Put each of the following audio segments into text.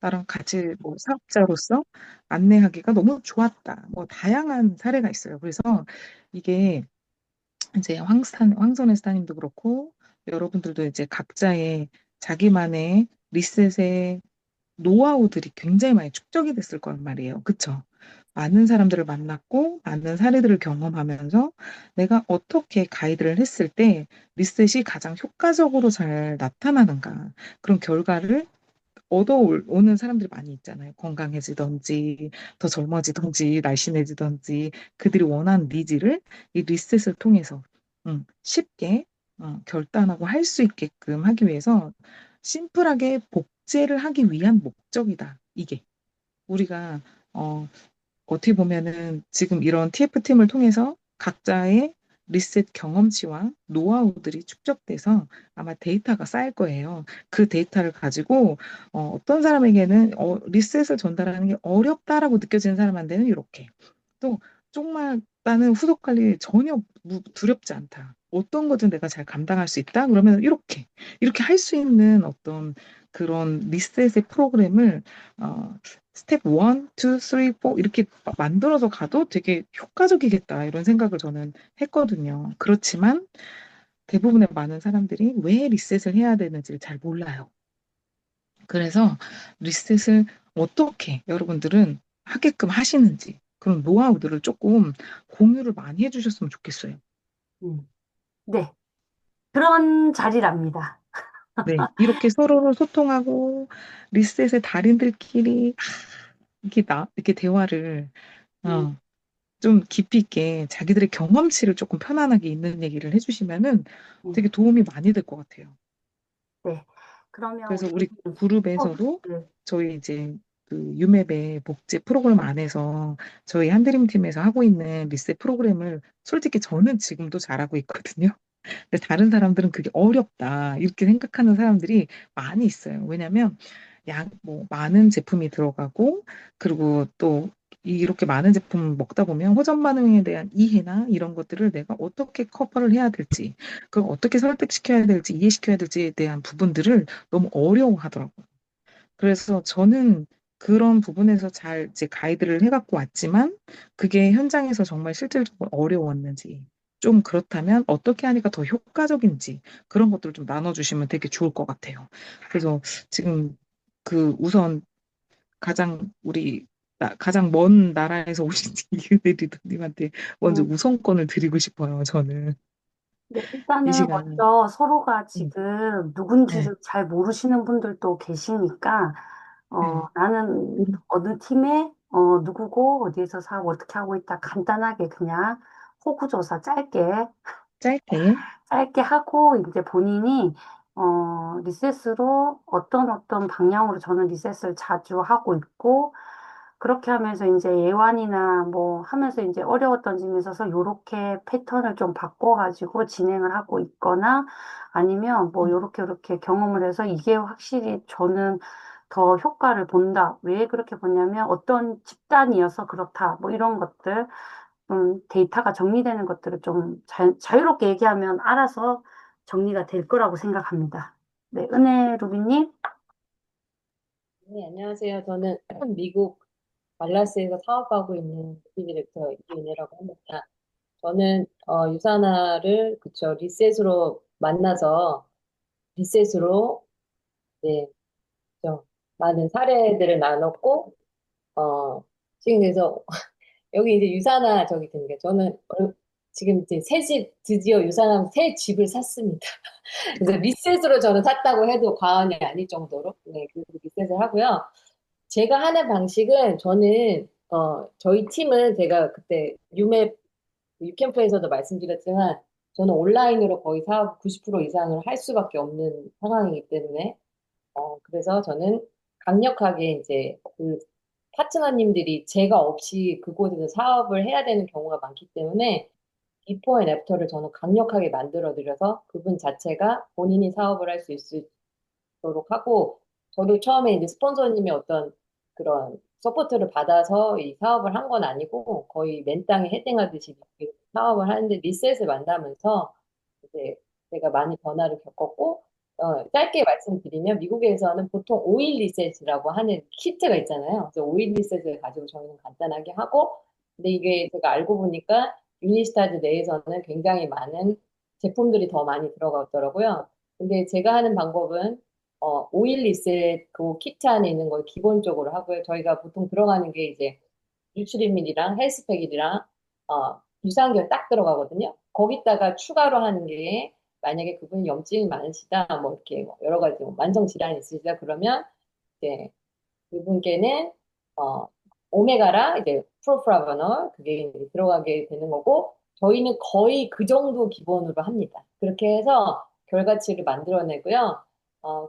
나랑 같이 뭐 사업자로서 안내하기가 너무 좋았다. 뭐 다양한 사례가 있어요. 그래서 이게 이제 황선혜 스타님도 그렇고 여러분들도 이제 각자의 자기만의 리셋의 노하우들이 굉장히 많이 축적이 됐을 거란 말이에요. 그쵸? 많은 사람들을 만났고, 많은 사례들을 경험하면서 내가 어떻게 가이드를 했을 때 리셋이 가장 효과적으로 잘 나타나는가. 그런 결과를 얻어오는 사람들이 많이 있잖아요. 건강해지던지, 더 젊어지던지, 날씬해지던지, 그들이 원하는 니즈를 이 리셋을 통해서 쉽게 결단하고 할 수 있게끔 하기 위해서 심플하게 복제를 하기 위한 목적이다. 이게 우리가 어, 어떻게 보면은 지금 이런 TF팀을 통해서 각자의 리셋 경험치와 노하우들이 축적돼서 아마 데이터가 쌓일 거예요. 그 데이터를 가지고 떤 사람에게는 리셋을 전달하는 게 어렵다라고 느껴지는 사람한테는 이렇게 또 정말 나는 후속 관리 전혀 두렵지 않다. 어떤 거든 내가 잘 감당할 수 있다. 그러면 이렇게 할 수 있는 어떤 그런 리셋의 프로그램을 어, 스텝 1, 2, 3, 4 이렇게 만들어서 가도 되게 효과적이겠다 이런 생각을 저는 했거든요. 그렇지만 대부분의 많은 사람들이 왜 리셋을 해야 되는지를 잘 몰라요. 그래서 리셋을 어떻게 여러분들은 하게끔 하시는지 그런 노하우들을 조금 공유를 많이 해주셨으면 좋겠어요. 음. 네, 그런 자리랍니다. 네, 이렇게 서로 소통하고 리셋의 달인들끼리 이렇게 대화를 음, 어, 좀 깊이 있게 자기들의 경험치를 조금 편안하게 있는 얘기를 해주시면은 되게 음. 도움이 많이 될 것 같아요. 네. 그러면 그래서 우리 우리 또, 그룹에서도 네. 저희 이제 그 유맵의 복제 프로그램 안에서 저희 한드림 팀에서 하고 있는 리셋 프로그램을 솔직히 저는 지금도 잘하고 있거든요. 근데 다른 사람들은 그게 어렵다 이렇게 생각하는 사람들이 많이 있어요. 왜냐하면 뭐 많은 제품이 들어가고 그리고 또 이렇게 많은 제품을 먹다 보면 호전 반응에 대한 이해나 이런 것들을 내가 어떻게 커버를 해야 될지, 그걸 어떻게 설득시켜야 될지, 이해시켜야 될지에 대한 부분들을 너무 어려워하더라고요. 그래서 저는 그런 부분에서 잘 이제 가이드를 해갖고 왔지만 그게 현장에서 정말 실질적으로 어려웠는지 좀 그렇다면 어떻게 하니까 더 효과적인지 그런 것들을 좀 나눠주시면 되게 좋을 것 같아요. 그래서 지금 그 우선 가장 먼 나라에서 오신 이은혜 리더님한테 먼저 음, 우선권을 드리고 싶어요. 저는 네, 이 일단은 시간. 먼저 서로가 음, 지금 네, 누군지를 잘 모르시는 분들도 계시니까, 네. 나는 음, 어느 팀에, 누구고, 어디에서 사고 어떻게 하고 있다 간단하게 그냥 호구조사 짧게. 짧게 하고, 이제 본인이, 리셋으로 어떤 방향으로 저는 리셋을 자주 하고 있고, 그렇게 하면서 이제 예완이나 뭐 하면서 이제 어려웠던 점에 있어서 요렇게 패턴을 좀 바꿔가지고 진행을 하고 있거나 아니면 뭐 요렇게 경험을 해서 이게 확실히 저는 더 효과를 본다. 왜 그렇게 보냐면 어떤 집단이어서 그렇다. 뭐 이런 것들, 데이터가 정리되는 것들을 좀 자유롭게 얘기하면 알아서 정리가 될 거라고 생각합니다. 네, 은혜 루비님. 네, 안녕하세요. 저는 미국 달라스에서 사업하고 있는 디렉터 이은혜라고 합니다. 저는 유사나를 그쵸 리셋으로 만나서 리셋으로 네, 그쵸, 많은 사례들을 나눴고 지금 그래서 여기 이제 유사나 저기 드는 게 저는 지금 이제 새 집 드디어 유사나 새 집을 샀습니다. 그래서 리셋으로 저는 샀다고 해도 과언이 아닐 정도로 네, 그래서 리셋을 하고요. 제가 하는 방식은 저는 저희 팀은 제가 그때 유맵 유캠프에서도 말씀드렸지만 저는 온라인으로 거의 사업 90% 이상을 할 수밖에 없는 상황이기 때문에 그래서 저는 강력하게 이제 그 파트너님들이 제가 없이 그곳에서 사업을 해야 되는 경우가 많기 때문에 비포 앤 애프터를 저는 강력하게 만들어 드려서 그분 자체가 본인이 사업을 할 수 있도록 하고 저도 처음에 이제 스폰서님의 어떤 그런 서포트를 받아서 이 사업을 한 건 아니고 거의 맨땅에 헤딩하듯이 이렇게 사업을 하는데 리셋을 만나면서 이제 제가 많이 변화를 겪었고 짧게 말씀드리면 미국에서는 보통 오일 리셋이라고 하는 키트가 있잖아요. 그래서 오일 리셋을 가지고 저희는 간단하게 하고, 근데 이게 제가 알고 보니까 유니스타즈 내에서는 굉장히 많은 제품들이 더 많이 들어가더라고요. 근데 제가 하는 방법은 오일 리셋 그 키트 안에 있는 걸 기본적으로 하고요. 저희가 보통 들어가는 게 이제 뉴트리밀이랑 헬스팩이랑 유산균 딱 들어가거든요. 거기다가 추가로 하는 게 만약에 그분이 염증이 많으시다, 뭐 이렇게 뭐 여러 가지 뭐 만성 질환이 있으시다 그러면 이제 그분께는 어, 오메가랑 이제 프로프라바놀 그게 이제 들어가게 되는 거고 저희는 거의 그 정도 기본으로 합니다. 그렇게 해서 결과치를 만들어내고요.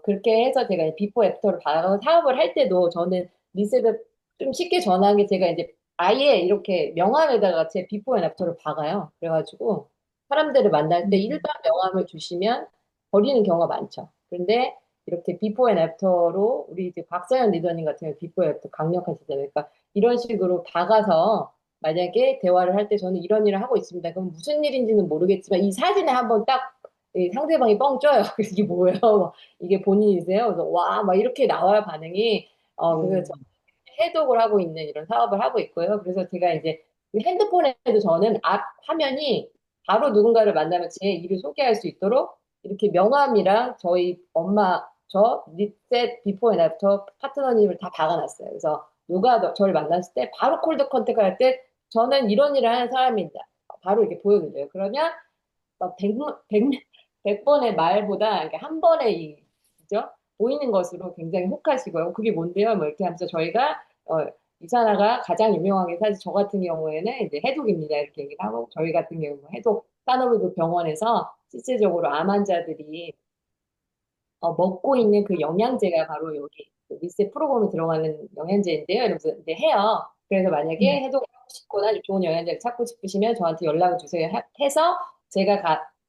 그렇게 해서 제가 이제 비포 애프터를 봐서 사업을 할 때도 저는 리셋을 좀 쉽게 전화한 게 제가 이제 아예 이렇게 명함에다가 제 비포 앤 애프터를 박아요. 그래가지고 사람들을 만날 때 음, 일반 명함을 주시면 버리는 경우가 많죠. 그런데 이렇게 비포 앤 애프터로 우리 이제 박사연 리더님 같은 경우 비포 앤 애프터 강력하시잖아요. 그러니까 이런 식으로 박아서 만약에 대화를 할 때 저는 이런 일을 하고 있습니다. 그럼 무슨 일인지는 모르겠지만 이 사진에 한번 딱 이 상대방이 뻥 쪄요. 그래서 이게 뭐예요? 이게 본인이세요? 그래서 와, 막 이렇게 나와요, 반응이. 그래서 어, 해독을 하고 있는 이런 사업을 하고 있고요. 그래서 제가 이제 그 핸드폰에도 저는 앞 화면이 바로 누군가를 만나면 제 일을 소개할 수 있도록 이렇게 명함이랑 저희 엄마, 저, 리셋, 비포 앤 애프터 파트너님을 다 박아놨어요. 그래서 누가 저를 만났을 때 바로 콜드 컨택을 할 때 저는 이런 일을 하는 사람입니다. 바로 이렇게 보여드려요. 그러면 막 백 번의 말보다 이렇게 한 번의 그죠? 보이는 것으로 굉장히 혹하시고요. 그게 뭔데요? 뭐 이렇게 하면서 저희가 이사나가 가장 유명하게 사실 저 같은 경우에는 이제 해독입니다. 이렇게 얘기를 하고 저희 같은 경우는 해독 산업의료 병원에서 실질적으로 암 환자들이 먹고 있는 그 영양제가 바로 여기 그 리셋 프로그램에 들어가는 영양제인데요. 이러면서 이제 해요. 그래서 만약에 음, 해독을 하고 싶거나 좋은 영양제를 찾고 싶으시면 저한테 연락을 주세요. 해서 제가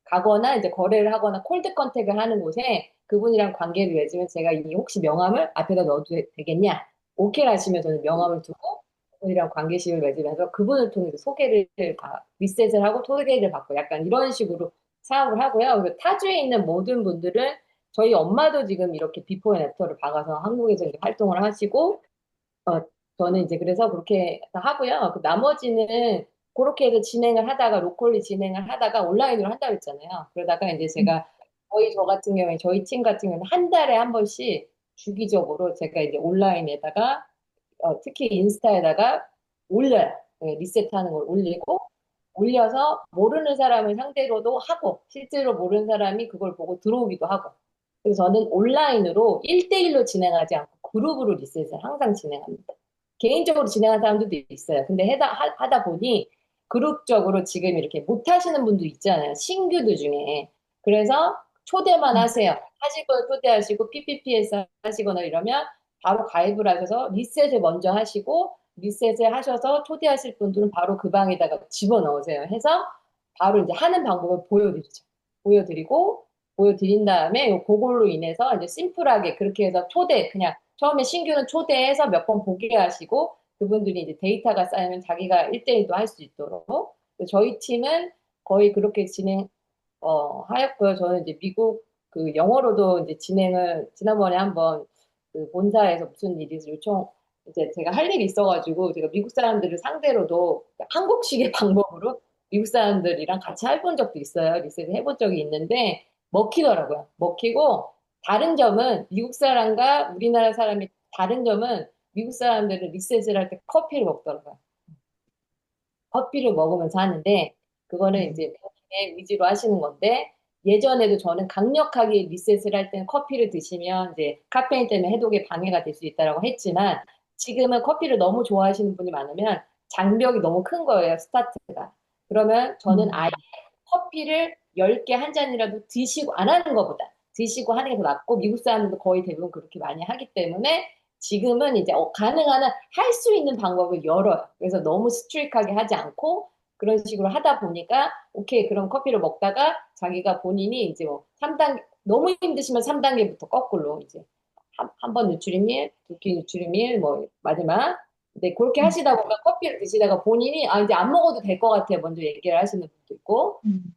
가거나 이제 거래를 하거나 콜드 컨택을 하는 곳에 그분이랑 관계를 맺으면 제가 이 혹시 명함을 앞에다 넣어도 되겠냐? 오케이 하시면 저는 명함을 두고 그분이랑 관계식을 맺으면서 그분을 통해서 소개를 리셋을 하고 소개를 받고 약간 이런 식으로 사업을 하고요. 그리고 타주에 있는 모든 분들은 저희 엄마도 지금 이렇게 비포 앤 애프터를 박아서 한국에서 이제 활동을 하시고, 어, 저는 이제 그래서 그렇게 하고요. 그 나머지는 그렇게 해서 진행을 하다가, 로컬리 진행을 하다가 온라인으로 한다고 했잖아요. 그러다가 이제 음, 제가 거의 저 같은 경우에, 저희 팀 같은 경우는 한 달에 한 번씩 주기적으로 제가 이제 온라인에다가, 특히 인스타에다가 올려요. 네, 리셋하는 걸 올리고, 올려서 모르는 사람을 상대로도 하고, 실제로 모르는 사람이 그걸 보고 들어오기도 하고, 그래서 저는 온라인으로 1대1로 진행하지 않고 그룹으로 리셋을 항상 진행합니다. 개인적으로 진행하는 사람들도 있어요. 근데 하다 보니 그룹적으로 지금 이렇게 못 하시는 분도 있잖아요. 신규들 중에. 그래서 초대만 음, 하세요. 하실 거 초대하시고 PPP에서 하시거나 이러면 바로 가입을 하셔서 리셋을 먼저 하시고 리셋을 하셔서 초대하실 분들은 바로 그 방에다가 집어넣으세요. 해서 바로 이제 하는 방법을 보여드리죠. 보여드리고 보여드린 다음에 그걸로 인해서 이제 심플하게 그렇게 해서 그냥 처음에 신규는 초대해서 몇 번 보게 하시고 그분들이 이제 데이터가 쌓이면 자기가 1대1도 할 수 있도록 저희 팀은 거의 그렇게 하였고요. 저는 이제 미국 그 영어로도 이제 진행을 지난번에 한번 그 본사에서 무슨 일이 이제 제가 할 일이 있어가지고 제가 미국 사람들을 상대로도 한국식의 방법으로 미국 사람들이랑 같이 해본 적도 있어요. 리셋을 해본 적이 있는데 먹히더라고요. 먹히고 다른 점은 미국 사람과 우리나라 사람이 다른 점은 미국 사람들은 리셋을 할 때 커피를 먹더라고요. 커피를 먹으면서 하는데 그거는 음, 이제 본인의 위주로 하시는 건데 예전에도 저는 강력하게 리셋을 할 때는 커피를 드시면 이제 카페인 때문에 해독에 방해가 될 수 있다고 했지만 지금은 커피를 너무 좋아하시는 분이 많으면 장벽이 너무 큰 거예요, 스타트가. 그러면 저는 아예 음, 커피를 10개 한 잔이라도 드시고 안 하는 것보다 드시고 하는 게 더 낫고 미국 사람들도 거의 대부분 그렇게 많이 하기 때문에 지금은 이제 가능한 한 할 수 있는 방법을 열어요. 그래서 너무 스트릭하게 하지 않고 그런 식으로 하다 보니까 오케이 그럼 커피를 먹다가 자기가 본인이 이제 뭐 3단계 너무 힘드시면 3단계부터 거꾸로 이제 한 번 누트리밀, 두끼 누트리밀 뭐 마지막 네, 그렇게 음, 하시다 보면 커피를 드시다가 본인이 아 이제 안 먹어도 될 것 같아요. 먼저 얘기를 하시는 분도 있고 음,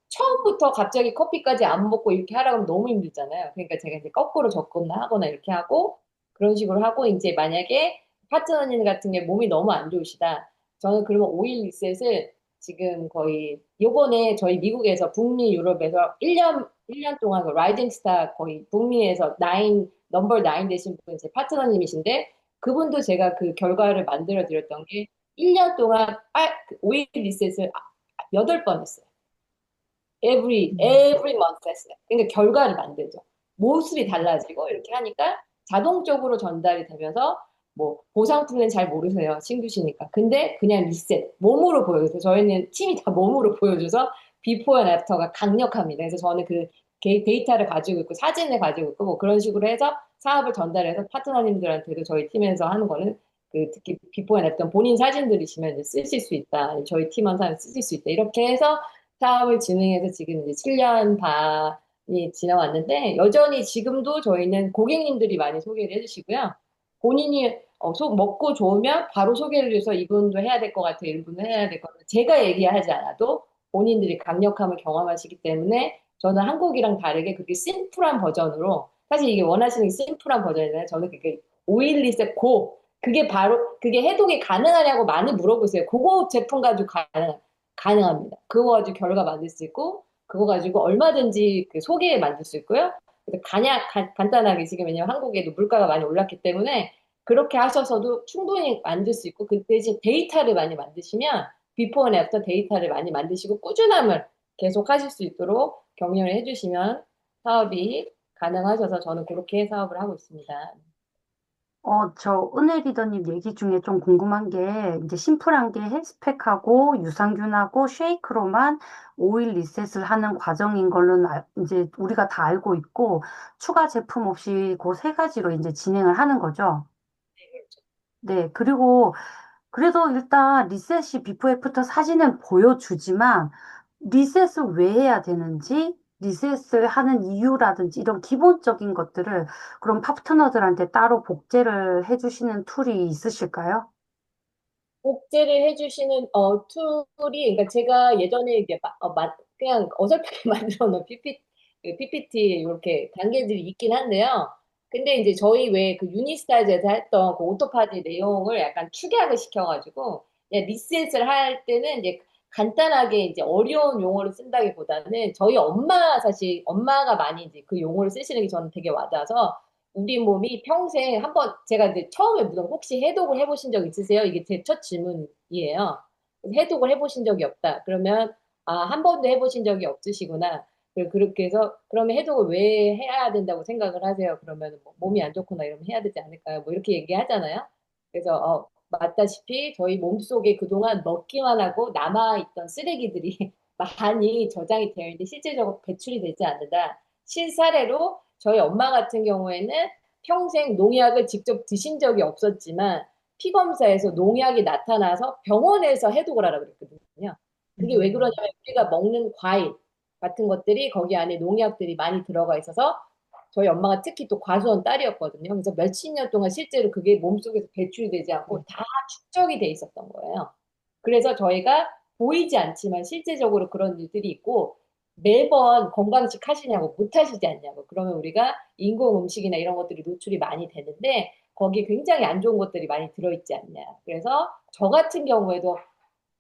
처음부터 갑자기 커피까지 안 먹고 이렇게 하라고 하면 너무 힘들잖아요. 그러니까 제가 이제 거꾸로 접근하거나 이렇게 하고 그런 식으로 하고 이제 만약에 파트너님 같은 게 몸이 너무 안 좋으시다. 저는 그러면 오일 리셋을 지금 거의 요번에 저희 미국에서 북미 유럽에서 1년 동안 그 라이징 스타 거의 북미에서 넘버 9 되신 분 제 파트너님이신데 그분도 제가 그 결과를 만들어 드렸던 게 1년 동안 그 오일 리셋을 8번 했어요. every month 했어요. 그러니까 결과를 만들죠. 모습이 달라지고 이렇게 하니까 자동적으로 전달이 되면서 뭐 보상 플랜 잘 모르세요. 신규시니까. 근데 그냥 리셋. 몸으로 보여줘서 저희는 팀이 다 몸으로 보여줘서 비포 앤 애프터가 강력합니다. 그래서 저는 그 데이터를 가지고 있고 사진을 가지고 있고 뭐 그런 식으로 해서 사업을 전달해서 파트너님들한테도 저희 팀에서 하는 거는 그 특히 비포 앤 애프터 본인 사진들이시면 이제 쓰실 수 있다. 저희 팀원 사진 쓰실 수 있다. 이렇게 해서 사업을 진행해서 지금 이제 7년 반이 지나왔는데 여전히 지금도 저희는 고객님들이 많이 소개를 해주시고요. 본인이 먹고 좋으면 바로 소개를 해서 이분도 해야 될 것 같아요. 이분도 해야 될 것 같아요. 제가 얘기하지 않아도 본인들이 강력함을 경험하시기 때문에 저는 한국이랑 다르게 그렇게 심플한 버전으로 사실 이게 원하시는 게 심플한 버전이잖아요. 저는 그게 오일 리셋 고 그게 바로 그게 해독이 가능하냐고 많이 물어보세요. 그거 제품 가지고 가능합니다. 그거 가지고 결과 만들 수 있고, 그거 가지고 얼마든지 그 소개 만들 수 있고요. 그래서 간단하게 지금 왜냐면 한국에도 물가가 많이 올랐기 때문에 그렇게 하셔서도 충분히 만들 수 있고, 그 대신 데이터를 많이 만드시면, 비포 앤 애프터 데이터를 많이 만드시고, 꾸준함을 계속 하실 수 있도록 격려를 해주시면 사업이 가능하셔서 저는 그렇게 사업을 하고 있습니다. 저 은혜 리더님 얘기 중에 좀 궁금한 게 이제 심플한 게 헬스팩하고 유산균하고 쉐이크로만 오일 리셋을 하는 과정인 걸로는 이제 우리가 다 알고 있고 추가 제품 없이 그 세 가지로 이제 진행을 하는 거죠. 네, 그리고 그래도 일단 리셋이 비포 애프터 사진은 보여주지만 리셋을 왜 해야 되는지 리셋을 하는 이유라든지 이런 기본적인 것들을 그럼 파트너들한테 따로 복제를 해주시는 툴이 있으실까요? 복제를 해주시는 툴이 그러니까 제가 예전에 이게 그냥 어설프게 만들어 놓은 PPT 이렇게 단계들이 있긴 한데요. 근데 이제 저희 왜 그 유니스타즈에서 했던 그 오토파지 내용을 약간 축약을 시켜가지고 그냥 리셋을 할 때는 이제 간단하게 이제 어려운 용어를 쓴다기보다는 저희 사실 엄마가 많이 이제 그 용어를 쓰시는 게 저는 되게 와닿아서 우리 몸이 평생 한번 제가 이제 처음에 물론 혹시 해독을 해보신 적 있으세요? 이게 제 첫 질문이에요. 해독을 해보신 적이 없다. 그러면 아, 한 번도 해보신 적이 없으시구나. 그렇게 해서 그러면 해독을 왜 해야 된다고 생각을 하세요? 그러면 뭐 몸이 안 좋거나 이러면 해야 되지 않을까요? 뭐 이렇게 얘기하잖아요. 그래서 맞다시피 저희 몸속에 그동안 먹기만 하고 남아있던 쓰레기들이 많이 저장이 되어 있는데 실제적으로 배출이 되지 않는다. 실사례로 저희 엄마 같은 경우에는 평생 농약을 직접 드신 적이 없었지만 피검사에서 농약이 나타나서 병원에서 해독을 하라고 그랬거든요. 그게 왜 음, 그러냐면 우리가 먹는 과일 같은 것들이 거기 안에 농약들이 많이 들어가 있어서 저희 엄마가 특히 또 과수원 딸이었거든요. 그래서 몇십 년 동안 실제로 그게 몸속에서 배출이 되지 않고 다 축적이 돼 있었던 거예요. 그래서 저희가 보이지 않지만 실제적으로 그런 일들이 있고 매번 건강식 하시냐고 못 하시지 않냐고 그러면 우리가 인공 음식이나 이런 것들이 노출이 많이 되는데 거기에 굉장히 안 좋은 것들이 많이 들어있지 않냐. 그래서 저 같은 경우에도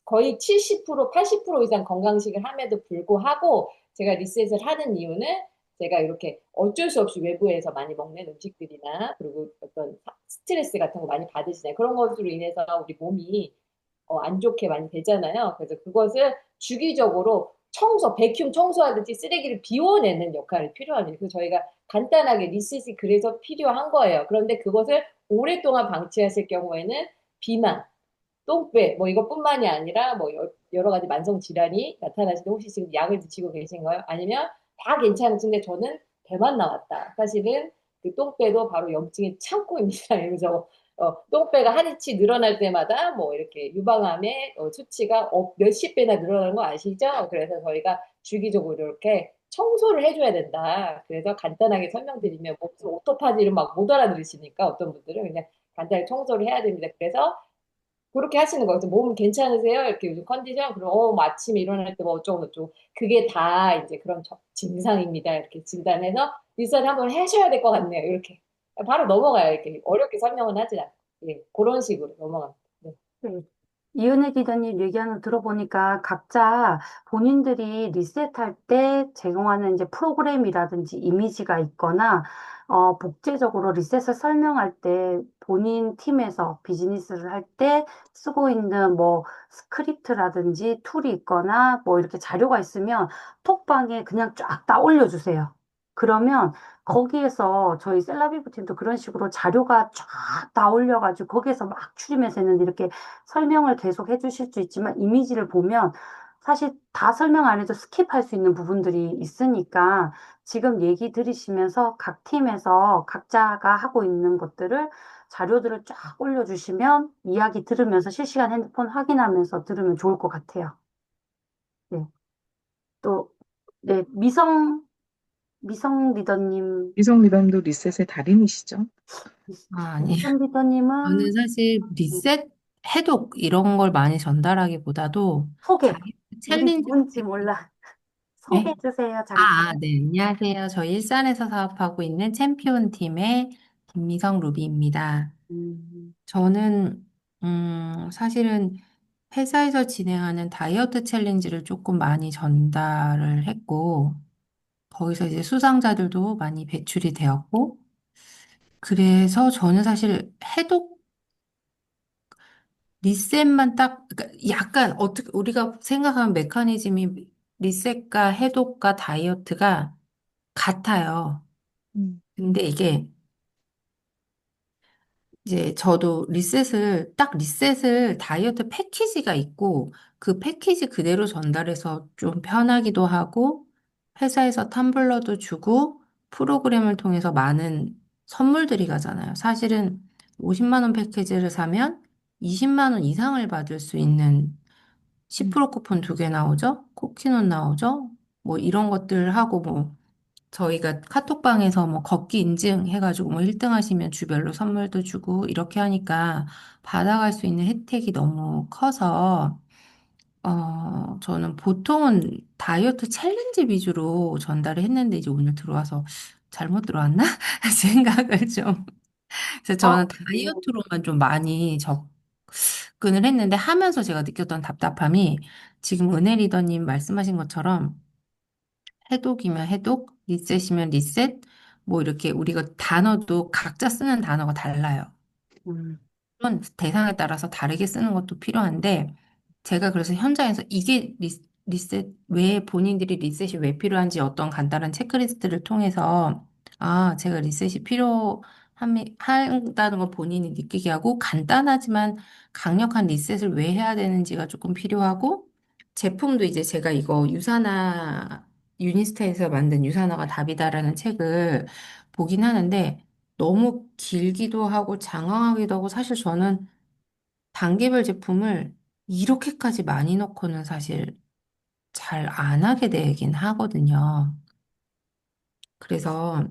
거의 70%, 80% 이상 건강식을 함에도 불구하고 제가 리셋을 하는 이유는 제가 이렇게 어쩔 수 없이 외부에서 많이 먹는 음식들이나 그리고 어떤 스트레스 같은 거 많이 받으시잖아요. 그런 것으로 인해서 우리 몸이 안 좋게 많이 되잖아요. 그래서 그것을 주기적으로 베큐um 청소하듯이 쓰레기를 비워내는 역할이 필요합니다. 그래서 저희가 간단하게 리셋이 그래서 필요한 거예요. 그런데 그것을 오랫동안 방치하실 경우에는 비만, 똥배, 뭐 이것뿐만이 아니라 뭐 여러 가지 만성 질환이 나타나실 때 혹시 지금 약을 드시고 계신가요? 아니면 다 괜찮으신데 저는 배만 나왔다. 사실은 그 똥배도 바로 염증의 창고입니다. 그래서 똥배가 한 인치 늘어날 때마다 뭐 이렇게 유방암의 수치가 몇십 배나 늘어나는 거 아시죠? 그래서 저희가 주기적으로 이렇게 청소를 해줘야 된다. 그래서 간단하게 설명드리면 무슨 오토파지를 막 못 알아들으시니까 어떤 분들은 그냥 간단히 청소를 해야 됩니다. 그래서 그렇게 하시는 거예요. 그래서 몸 괜찮으세요? 이렇게 요즘 컨디션? 그럼, 뭐 아침에 일어날 때 뭐 어쩌고 저쩌고. 그게 다 이제 그런 증상입니다. 이렇게 진단해서 리서치 한번 하셔야 될 것 같네요. 이렇게. 바로 넘어가요. 이렇게 어렵게 설명은 하지 않고. 예, 그런 식으로 넘어갑니다. 네. 네. 이은혜 기자님 얘기하는 거 들어보니까 각자 본인들이 리셋할 때 제공하는 이제 프로그램이라든지 이미지가 있거나, 복제적으로 리셋을 설명할 때 본인 팀에서 비즈니스를 할 때 쓰고 있는 뭐 스크립트라든지 툴이 있거나 뭐 이렇게 자료가 있으면 톡방에 그냥 쫙 다 올려주세요. 그러면 거기에서 저희 셀라비브 팀도 그런 식으로 자료가 쫙 다 올려가지고 거기에서 막 추리면서 했는데 이렇게 설명을 계속 해주실 수 있지만 이미지를 보면 사실 다 설명 안 해도 스킵할 수 있는 부분들이 있으니까 지금 얘기 들으시면서 각 팀에서 각자가 하고 있는 것들을 자료들을 쫙 올려주시면 이야기 들으면서 실시간 핸드폰 확인하면서 들으면 좋을 것 같아요. 네. 또, 네, 미성 리더님, 이성 리더님도 리셋의 달인이시죠? 아, 아니. 미성 리더님은 저는 사실 리셋, 해독 이런 걸 많이 전달하기보다도 소개. 다이어트 우리 챌린지. 누군지 몰라. 네? 소개해 주세요, 잠깐. 아, 네. 안녕하세요. 저희 일산에서 사업하고 있는 챔피언 팀의 김미성 루비입니다. 음, 저는 사실은 회사에서 진행하는 다이어트 챌린지를 조금 많이 전달을 했고 거기서 이제 수상자들도 많이 배출이 되었고 그래서 저는 사실 해독 리셋만 딱, 그러니까 약간 어떻게, 우리가 생각하는 메커니즘이 리셋과 해독과 다이어트가 같아요. 음, 근데 이게 이제 저도 딱 리셋을 다이어트 패키지가 있고 그 패키지 그대로 전달해서 좀 편하기도 하고 회사에서 텀블러도 주고 프로그램을 통해서 많은 선물들이 가잖아요. 사실은 50만 원 패키지를 사면 20만 원 이상을 받을 수 있는 음, 10% 쿠폰 2개 나오죠? 쿠키는 나오죠? 뭐 이런 것들 하고 뭐 저희가 카톡방에서 뭐 걷기 인증 해가지고 뭐 1등 하시면 주별로 선물도 주고 이렇게 하니까 받아갈 수 있는 혜택이 너무 커서 저는 보통은 다이어트 챌린지 위주로 전달을 했는데 이제 오늘 들어와서 잘못 들어왔나? 생각을 좀. 그래서 저는 네. 다이어트로만 좀 많이 접근을 했는데 하면서 제가 느꼈던 답답함이 지금 은혜 리더님 말씀하신 것처럼 해독이면 해독, 리셋이면 리셋, 뭐 이렇게 우리가 단어도 각자 쓰는 단어가 달라요. 음, 물론 대상에 따라서 다르게 쓰는 것도 필요한데 제가 그래서 현장에서 이게 리셋, 왜 본인들이 리셋이 왜 필요한지 어떤 간단한 체크리스트를 통해서 아, 제가 리셋이 필요한다는 걸 본인이 느끼게 하고 간단하지만 강력한 리셋을 왜 해야 되는지가 조금 필요하고 제품도 이제 제가 이거 유니스트에서 만든 유산화가 답이다라는 책을 보긴 하는데 너무 길기도 하고 장황하기도 하고 사실 저는 단계별 제품을 이렇게까지 많이 넣고는 사실 잘 안 하게 되긴 하거든요. 그래서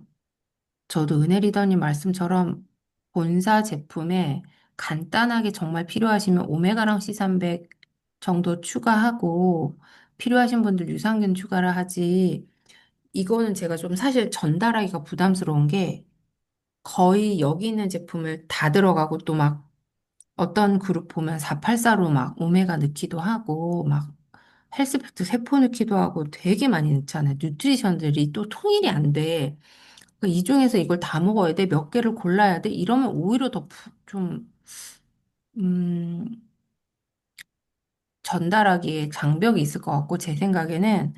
저도 은혜 리더님 말씀처럼 본사 제품에 간단하게 정말 필요하시면 오메가랑 C300 정도 추가하고 필요하신 분들 유산균 추가를 하지 이거는 제가 좀 사실 전달하기가 부담스러운 게 거의 여기 있는 제품을 다 들어가고 또 막 어떤 그룹 보면 484로 막 오메가 넣기도 하고 막 헬스팩트 세포 넣기도 하고 되게 많이 넣잖아요. 뉴트리션들이 또 통일이 안 돼. 그러니까 이 중에서 이걸 다 먹어야 돼. 몇 개를 골라야 돼. 이러면 오히려 더 좀, 음, 전달하기에 장벽이 있을 것 같고 제 생각에는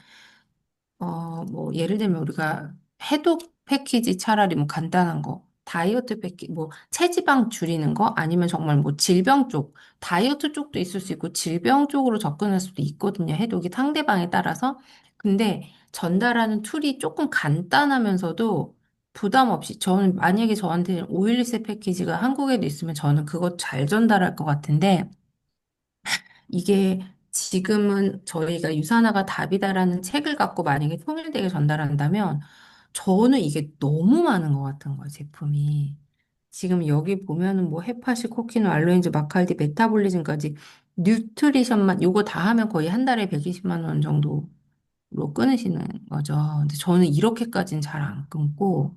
뭐, 예를 들면 우리가 해독 패키지 차라리 뭐 간단한 거, 다이어트 패키지, 뭐, 체지방 줄이는 거, 아니면 정말 뭐 질병 쪽, 다이어트 쪽도 있을 수 있고, 질병 쪽으로 접근할 수도 있거든요. 해독이 상대방에 따라서. 근데 전달하는 툴이 조금 간단하면서도 부담 없이, 저는 만약에 저한테 오일리스 패키지가 한국에도 있으면 저는 그거 잘 전달할 것 같은데, 이게 지금은 저희가 유산화가 답이다라는 책을 갖고 만약에 통일되게 전달한다면 저는 이게 너무 많은 것 같은 거예요, 제품이. 지금 여기 보면은 뭐 헤파시, 코키노, 알로엔즈, 마칼디, 메타볼리즘까지 뉴트리션만 요거 다 하면 거의 한 달에 120만 원 정도로 끊으시는 거죠. 근데 저는 이렇게까지는 잘 안 끊고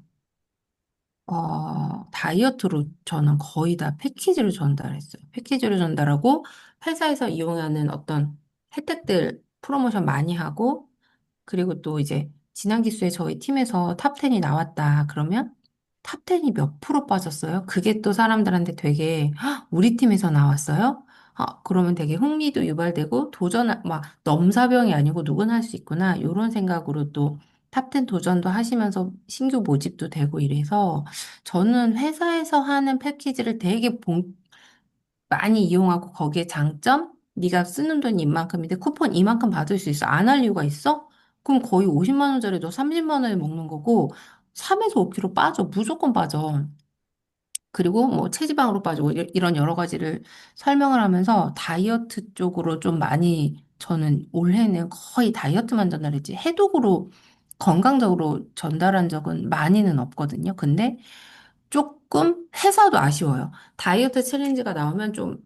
다이어트로 저는 거의 다 패키지로 전달했어요. 패키지로 전달하고 회사에서 이용하는 어떤 혜택들 프로모션 많이 하고 그리고 또 이제 지난 기수에 저희 팀에서 탑10이 나왔다. 그러면 탑10이 몇 프로 빠졌어요? 그게 또 사람들한테 되게 "헉, 우리 팀에서 나왔어요? 그러면 되게 흥미도 유발되고 막 넘사벽이 아니고 누구나 할 수 있구나. 이런 생각으로 또 탑10 도전도 하시면서 신규 모집도 되고 이래서 저는 회사에서 하는 패키지를 되게 많이 이용하고 거기에 장점? 네가 쓰는 돈이 이만큼인데 쿠폰 이만큼 받을 수 있어. 안 할 이유가 있어? 그럼 거의 50만 원짜리 너 30만 원에 먹는 거고 3에서 5kg 빠져. 무조건 빠져. 그리고 뭐 체지방으로 빠지고 이런 여러 가지를 설명을 하면서 다이어트 쪽으로 좀 많이 저는 올해는 거의 다이어트만 전달했지 해독으로 건강적으로 전달한 적은 많이는 없거든요. 근데 조금 회사도 아쉬워요. 다이어트 챌린지가 나오면 좀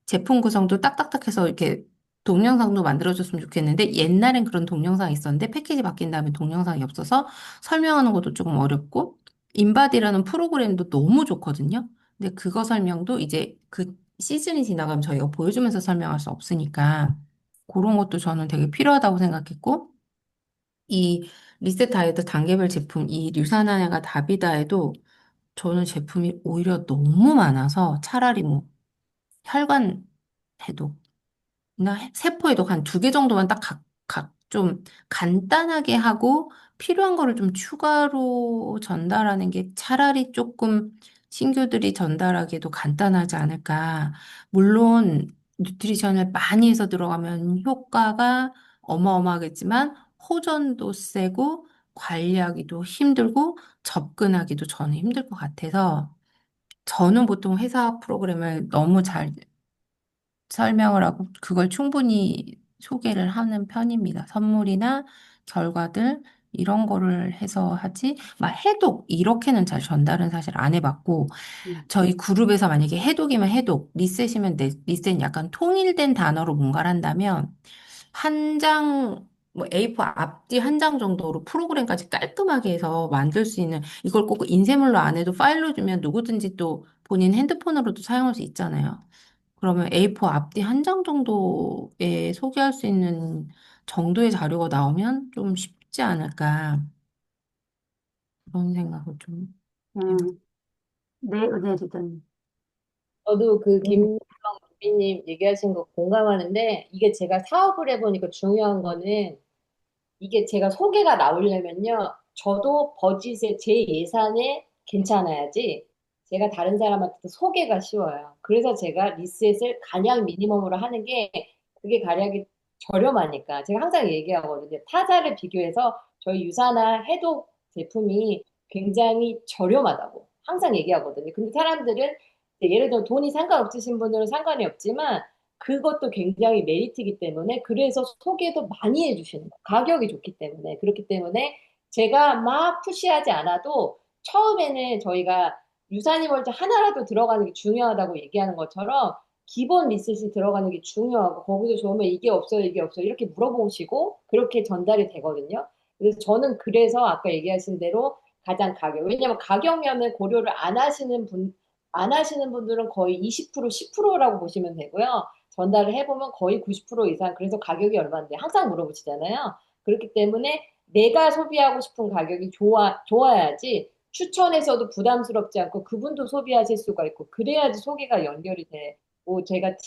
제품 구성도 딱딱딱해서 이렇게 동영상도 만들어줬으면 좋겠는데 옛날엔 그런 동영상이 있었는데 패키지 바뀐 다음에 동영상이 없어서 설명하는 것도 조금 어렵고 인바디라는 프로그램도 너무 좋거든요. 근데 그거 설명도 이제 그 시즌이 지나가면 저희가 보여주면서 설명할 수 없으니까 그런 것도 저는 되게 필요하다고 생각했고 이 리셋 다이어트 단계별 제품 이 류사나가 다비다에도 저는 제품이 오히려 너무 많아서 차라리 뭐 혈관 해독 나 세포에도 한 두 개 정도만 딱 각 좀 간단하게 하고 필요한 거를 좀 추가로 전달하는 게 차라리 조금 신규들이 전달하기에도 간단하지 않을까. 물론 뉴트리션을 많이 해서 들어가면 효과가 어마어마하겠지만 호전도 세고 관리하기도 힘들고 접근하기도 저는 힘들 것 같아서 저는 보통 회사 프로그램을 너무 잘 설명을 하고 그걸 충분히 소개를 하는 편입니다. 선물이나 결과들 이런 거를 해서 하지 막 해독 이렇게는 잘 전달은 사실 안 해봤고 음, 저희 그룹에서 만약에 해독이면 해독, 리셋이면 리셋 약간 통일된 단어로 뭔가를 한다면 한 장, 뭐 A4 앞뒤 한 장 정도로 프로그램까지 깔끔하게 해서 만들 수 있는 이걸 꼭 인쇄물로 안 해도 파일로 주면 누구든지 또 본인 핸드폰으로도 사용할 수 있잖아요. 그러면 A4 앞뒤 한 장 정도에 소개할 수 있는 정도의 자료가 나오면 좀 쉽지 않을까 그런 생각을 좀 해요. 음, 네, 은혜리든. 저도 그 음, 김비님 얘기하신 거 공감하는데 이게 제가 사업을 해보니까 중요한 거는 이게 제가 소개가 나오려면요. 저도 버짓에 제 예산에 괜찮아야지 제가 다른 사람한테 소개가 쉬워요. 그래서 제가 리셋을 가량 미니멈으로 하는 게 그게 가격이 저렴하니까 제가 항상 얘기하거든요. 타자를 비교해서 저희 유사나 해독 제품이 굉장히 저렴하다고 항상 얘기하거든요. 근데 사람들은 예를 들어 돈이 상관없으신 분들은 상관이 없지만 그것도 굉장히 메리트이기 때문에 그래서 소개도 많이 해주시는 거예요. 가격이 좋기 때문에. 그렇기 때문에 제가 막 푸시하지 않아도 처음에는 저희가 유산이월드 하나라도 들어가는 게 중요하다고 얘기하는 것처럼 기본 리셋이 들어가는 게 중요하고 거기서 좋으면 이게 없어요, 이게 없어요 이렇게 물어보시고 그렇게 전달이 되거든요. 그래서 저는 그래서 아까 얘기하신 대로 가장 가격 왜냐하면 가격면을 고려를 안 하시는 분들은 거의 20% 10%라고 보시면 되고요. 전달을 해보면 거의 90% 이상 그래서 가격이 얼마인데 항상 물어보시잖아요. 그렇기 때문에 내가 소비하고 싶은 가격이 좋아야지 추천해서도 부담스럽지 않고 그분도 소비하실 수가 있고 그래야지 소개가 연결이 돼. 뭐 제가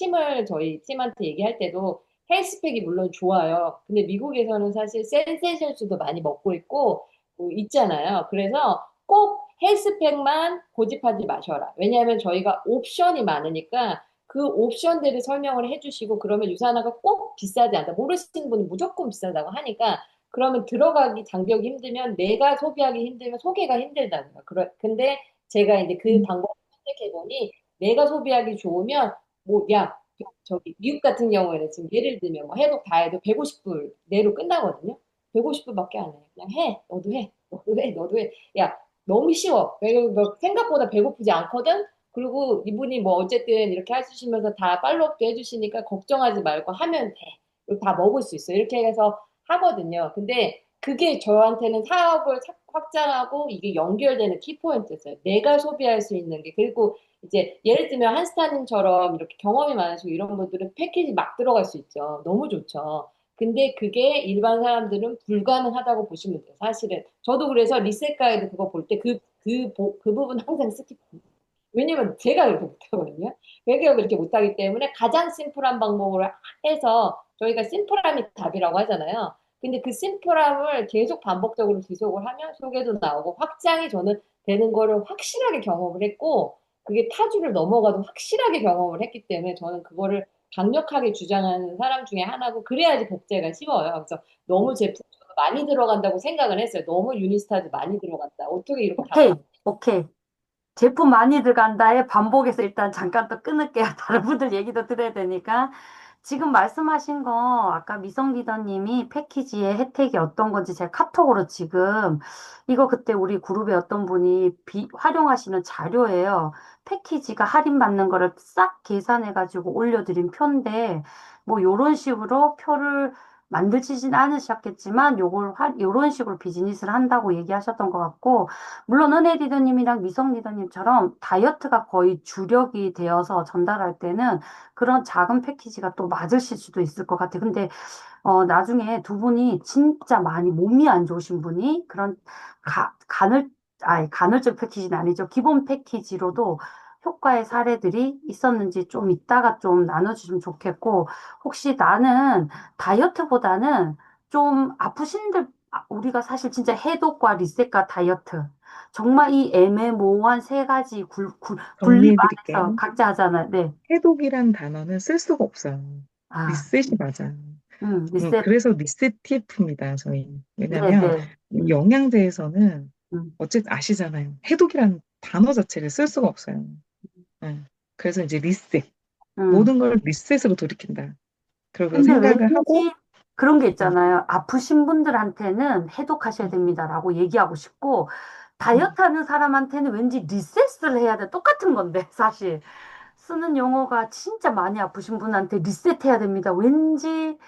저희 팀한테 얘기할 때도 헬스팩이 물론 좋아요. 근데 미국에서는 사실 센세이션수도 많이 먹고 있고 뭐 있잖아요. 그래서 꼭 헬스팩만 고집하지 마셔라. 왜냐하면 저희가 옵션이 많으니까 그 옵션들을 설명을 해주시고 그러면 유산화가 꼭 비싸지 않다. 모르시는 분은 무조건 비싸다고 하니까 그러면 들어가기 장벽이 힘들면 내가 소비하기 힘들면 소개가 힘들다는 거야. 근데 제가 이제 그 음, 방법을 선택해보니 내가 소비하기 좋으면 뭐, 야, 저기 미국 같은 경우에는 지금 예를 들면 뭐 해도 다 해도 150불 내로 끝나거든요. 150불밖에 안 해. 그냥 해. 너도 해. 너도 해. 너도 해. 야, 너무 쉬워. 그리고 뭐 생각보다 배고프지 않거든? 그리고 이분이 뭐 어쨌든 이렇게 해주시면서 다 팔로우업도 해주시니까 걱정하지 말고 하면 돼. 그리고 다 먹을 수 있어. 이렇게 해서 하거든요. 근데 그게 저한테는 사업을 확장하고 이게 연결되는 키포인트였어요. 내가 소비할 수 있는 게. 그리고 이제 예를 들면 한스타님처럼 이렇게 경험이 많으시고 이런 분들은 패키지 막 들어갈 수 있죠. 너무 좋죠. 근데 그게 일반 사람들은 불가능하다고 보시면 돼요. 사실은. 저도 그래서 리셋 가이드 그거 볼 때 그 부분 항상 스킵합니다. 왜냐면 제가 그렇게 못하거든요. 외계가 그렇게 못하기 때문에 가장 심플한 방법으로 해서 저희가 심플함이 답이라고 하잖아요. 근데 그 심플함을 계속 반복적으로 지속을 하면 소개도 나오고 확장이 저는 되는 거를 확실하게 경험을 했고 그게 타주를 넘어가도 확실하게 경험을 했기 때문에 저는 그거를 강력하게 주장하는 사람 중에 하나고 그래야지 복제가 쉬워요. 그래서 너무 제품 많이 들어간다고 생각을 했어요. 너무 유니스타즈 많이 들어간다. 어떻게 이렇게 다 오케이, 오케이. 제품 많이 들어간다에 반복해서 일단 잠깐 또 끊을게요. 다른 분들 얘기도 들어야 되니까. 지금 말씀하신 거 아까 미성 리더님이 패키지의 혜택이 어떤 건지 제가 카톡으로 지금 이거 그때 우리 그룹에 어떤 분이 활용하시는 자료예요. 패키지가 할인받는 거를 싹 계산해가지고 올려드린 표인데 뭐 요런 식으로 표를 만드시진 않으셨겠지만 요런 식으로 비즈니스를 한다고 얘기하셨던 것 같고 물론 은혜 리더님이랑 미성 리더님처럼 다이어트가 거의 주력이 되어서 전달할 때는 그런 작은 패키지가 또 맞으실 수도 있을 것 같아요. 근데 나중에 두 분이 진짜 많이 몸이 안 좋으신 분이 그런 간헐적 패키지는 아니죠. 기본 패키지로도 효과의 사례들이 있었는지 좀 이따가 좀 나눠주시면 좋겠고, 혹시 나는 다이어트보다는 좀 아프신들, 우리가 사실 진짜 해독과 리셋과 다이어트, 정말 이 애매모호한 세 가지 분리 정리해 안에서 드릴게요. 각자 하잖아요. 네. 해독이란 단어는 쓸 수가 없어요. 아, 리셋이 맞아요. 리셋. 그래서 리셋 TF입니다, 저희. 네, 왜냐면 네. 이 영양제에서는 음, 어쨌든 아시잖아요. 해독이란 단어 자체를 쓸 수가 없어요. 네. 그래서 이제 리셋. 음. 모든 걸 리셋으로 돌이킨다. 그러고 근데 생각을 하고, 왠지 그런 게 음, 있잖아요. 아프신 분들한테는 해독하셔야 음, 됩니다라고 얘기하고 싶고, 음. 다이어트 하는 사람한테는 왠지 리셋을 해야 돼. 똑같은 건데, 사실. 쓰는 용어가 진짜 많이 아프신 분한테 리셋해야 됩니다. 왠지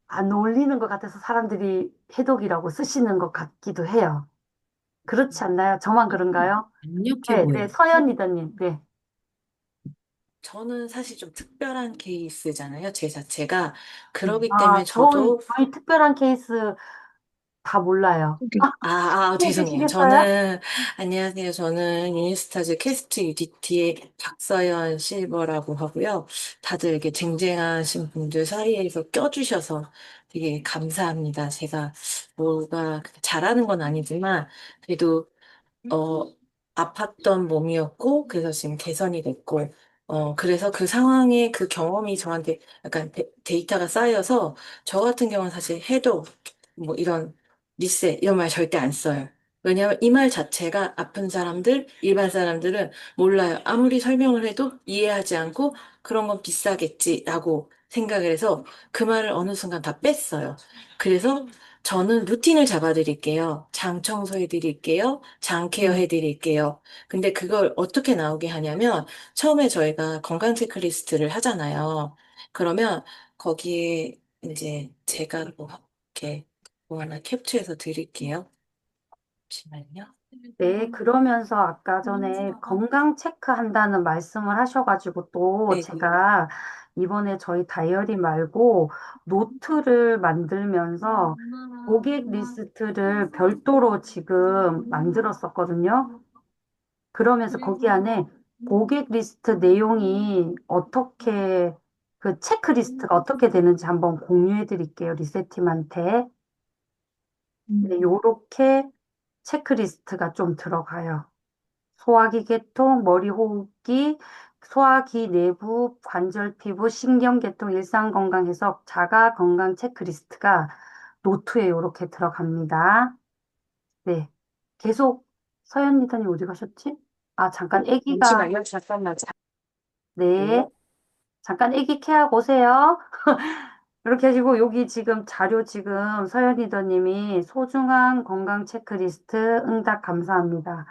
안 어울리는 것 같아서 사람들이 해독이라고 쓰시는 것 같기도 해요. 그렇지 않나요? 저만 그런가요? 강력해 네, 네, 보여. 서연 리더님. 네. 저는 사실 좀 특별한 케이스잖아요, 제 자체가. 그러기 아, 때문에 저도, 저희 특별한 케이스 다 몰라요. 해독이. 또 죄송해요. 계시겠어요? 안녕하세요. 저는 유니스타즈 캐스트 UDT의 박서연 실버라고 하고요. 다들 이렇게 쟁쟁하신 분들 사이에서 껴주셔서 되게 감사합니다. 제가 뭐가 그렇게 잘하는 건 아니지만, 그래도 어, 아팠던 몸이었고, 그래서 지금 개선이 됐고, 그래서 그 상황에 그 경험이 저한테 약간 데이터가 쌓여서, 저 같은 경우는 사실 해도, 뭐 이런 리셋, 이런 말 절대 안 써요. 왜냐하면 이 말 자체가 아픈 사람들, 일반 사람들은 몰라요. 아무리 설명을 해도 이해하지 않고, 그런 건 비싸겠지라고 생각을 해서 그 말을 어느 순간 다 뺐어요. 그래서 저는 루틴을 잡아드릴게요. 장 청소해드릴게요. 장 음, 케어해드릴게요. 근데 그걸 어떻게 나오게 하냐면, 처음에 저희가 건강 체크리스트를 하잖아요. 그러면 거기에 이제 제가 뭐 이렇게 뭐 하나 캡처해서 드릴게요. 잠시만요. 네, 그러면서 아까 전에 건강 체크한다는 말씀을 하셔가지고 또 네. 제가 이번에 저희 다이어리 말고 노트를 만들면서 고객 리스트를 별도로 지금 만들었었거든요. 그러면서 거기 안에 고객 리스트 내용이 어떻게, 그 체크리스트가 어떻게 되는지 한번 공유해 드릴게요, 리셋팀한테. 네, 음, 요렇게 체크리스트가 좀 들어가요. 소화기 계통, 머리 호흡기, 소화기 내부, 관절 피부, 신경 계통, 일상 건강 해석, 자가 건강 체크리스트가 노트에 이렇게 들어갑니다. 네. 계속 서현 리더님 어디 가셨지? 아, 잠깐 아기가, 잠시만요. 잠깐만. 네. 잠깐 아기 케어 오세요. 이렇게 하시고 여기 지금 자료 지금 서현 리더님이 소중한 건강 체크리스트 응답 감사합니다.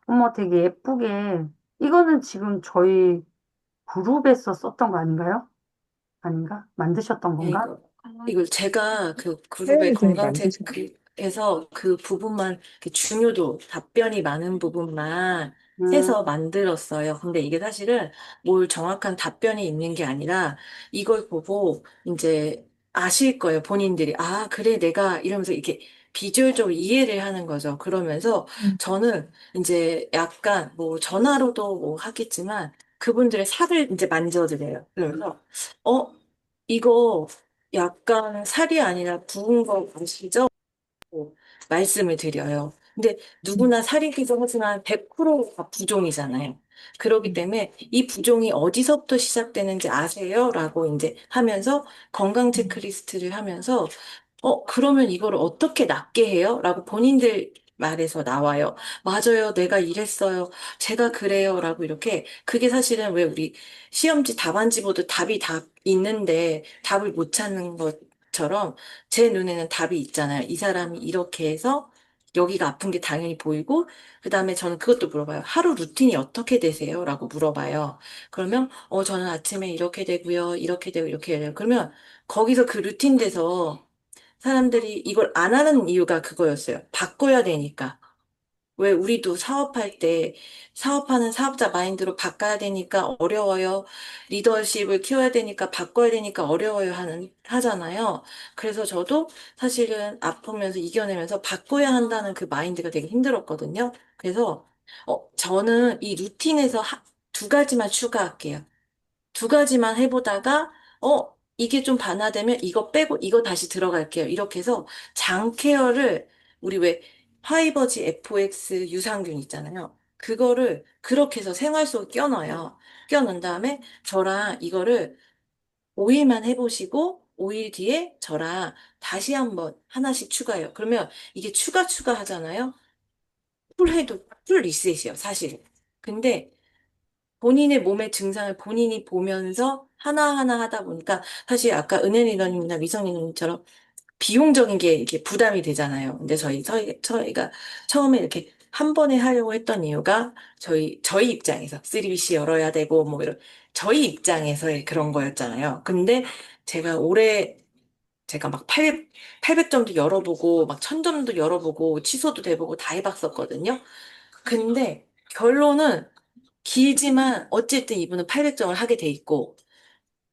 어머 되게 예쁘게 이거는 지금 저희 그룹에서 썼던 거 아닌가요? 아닌가? 만드셨던 네, 건가? 이걸 제가 그 그룹의 혜연이선이 만드신 건강체크에서 그 부분만, 이렇게 중요도, 답변이 많은 부분만 음, 해서 만들었어요. 근데 이게 사실은 뭘 정확한 답변이 있는 게 아니라 이걸 보고 이제 아실 거예요. 본인들이. 아, 그래, 내가 이러면서 이렇게 비주얼적으로 이해를 하는 거죠. 그러면서 음, 저는 이제 약간 뭐 전화로도 뭐 하겠지만 그분들의 살을 이제 만져드려요. 그러면서 이거 약간 살이 아니라 부은 거 아시죠? 말씀을 드려요. 근데 음, 누구나 살이 찌고 하지만 100%가 부종이잖아요. 그렇기 음, 때문에 이 부종이 어디서부터 시작되는지 아세요? 라고 이제 하면서 건강 음, 체크리스트를 하면서 그러면 이걸 어떻게 낫게 해요? 라고 본인들 말에서 나와요. 맞아요. 내가 이랬어요. 제가 그래요. 라고 이렇게. 그게 사실은 왜 우리 시험지 답안지 보도 답이 다 있는데 답을 못 찾는 것처럼 제 눈에는 답이 있잖아요. 이 사람이 이렇게 해서 여기가 아픈 게 당연히 보이고, 그 다음에 저는 그것도 물어봐요. 하루 루틴이 어떻게 되세요? 라고 물어봐요. 그러면, 저는 아침에 이렇게 되고요. 이렇게 되고, 이렇게 돼요. 그러면 거기서 그 루틴 돼서 사람들이 이걸 안 하는 이유가 그거였어요. 바꿔야 되니까. 왜 우리도 사업할 때 사업하는 사업자 마인드로 바꿔야 되니까 어려워요. 리더십을 키워야 되니까 바꿔야 되니까 어려워요 하잖아요. 그래서 저도 사실은 아프면서 이겨내면서 바꿔야 한다는 그 마인드가 되게 힘들었거든요. 그래서 저는 이 루틴에서 두 가지만 추가할게요. 두 가지만 해보다가, 이게 좀 반화되면 이거 빼고 이거 다시 들어갈게요. 이렇게 해서 장 케어를, 우리 왜 파이버지 FX 유산균 있잖아요. 그거를 그렇게 해서 생활 속에 껴넣어요. 껴넣은 다음에 저랑 이거를 5일만 해보시고 5일 뒤에 저랑 다시 한번 하나씩 추가해요. 그러면 이게 추가 하잖아요. 풀 해도 풀 리셋이에요, 사실. 근데 본인의 몸의 증상을 본인이 보면서 하나하나 하다 보니까 사실 아까 은혜리너님이나 미성리너님처럼 비용적인 게 이렇게 부담이 되잖아요. 근데 저희가 처음에 이렇게 한 번에 하려고 했던 이유가 저희 입장에서 3BC 열어야 되고 뭐 이런 저희 입장에서의 그런 거였잖아요. 근데 제가 올해 제가 막 800점도 열어보고 막 1000점도 열어보고 취소도 돼보고 다 해봤었거든요. 근데 결론은 길지만 어쨌든 이분은 800점을 하게 돼 있고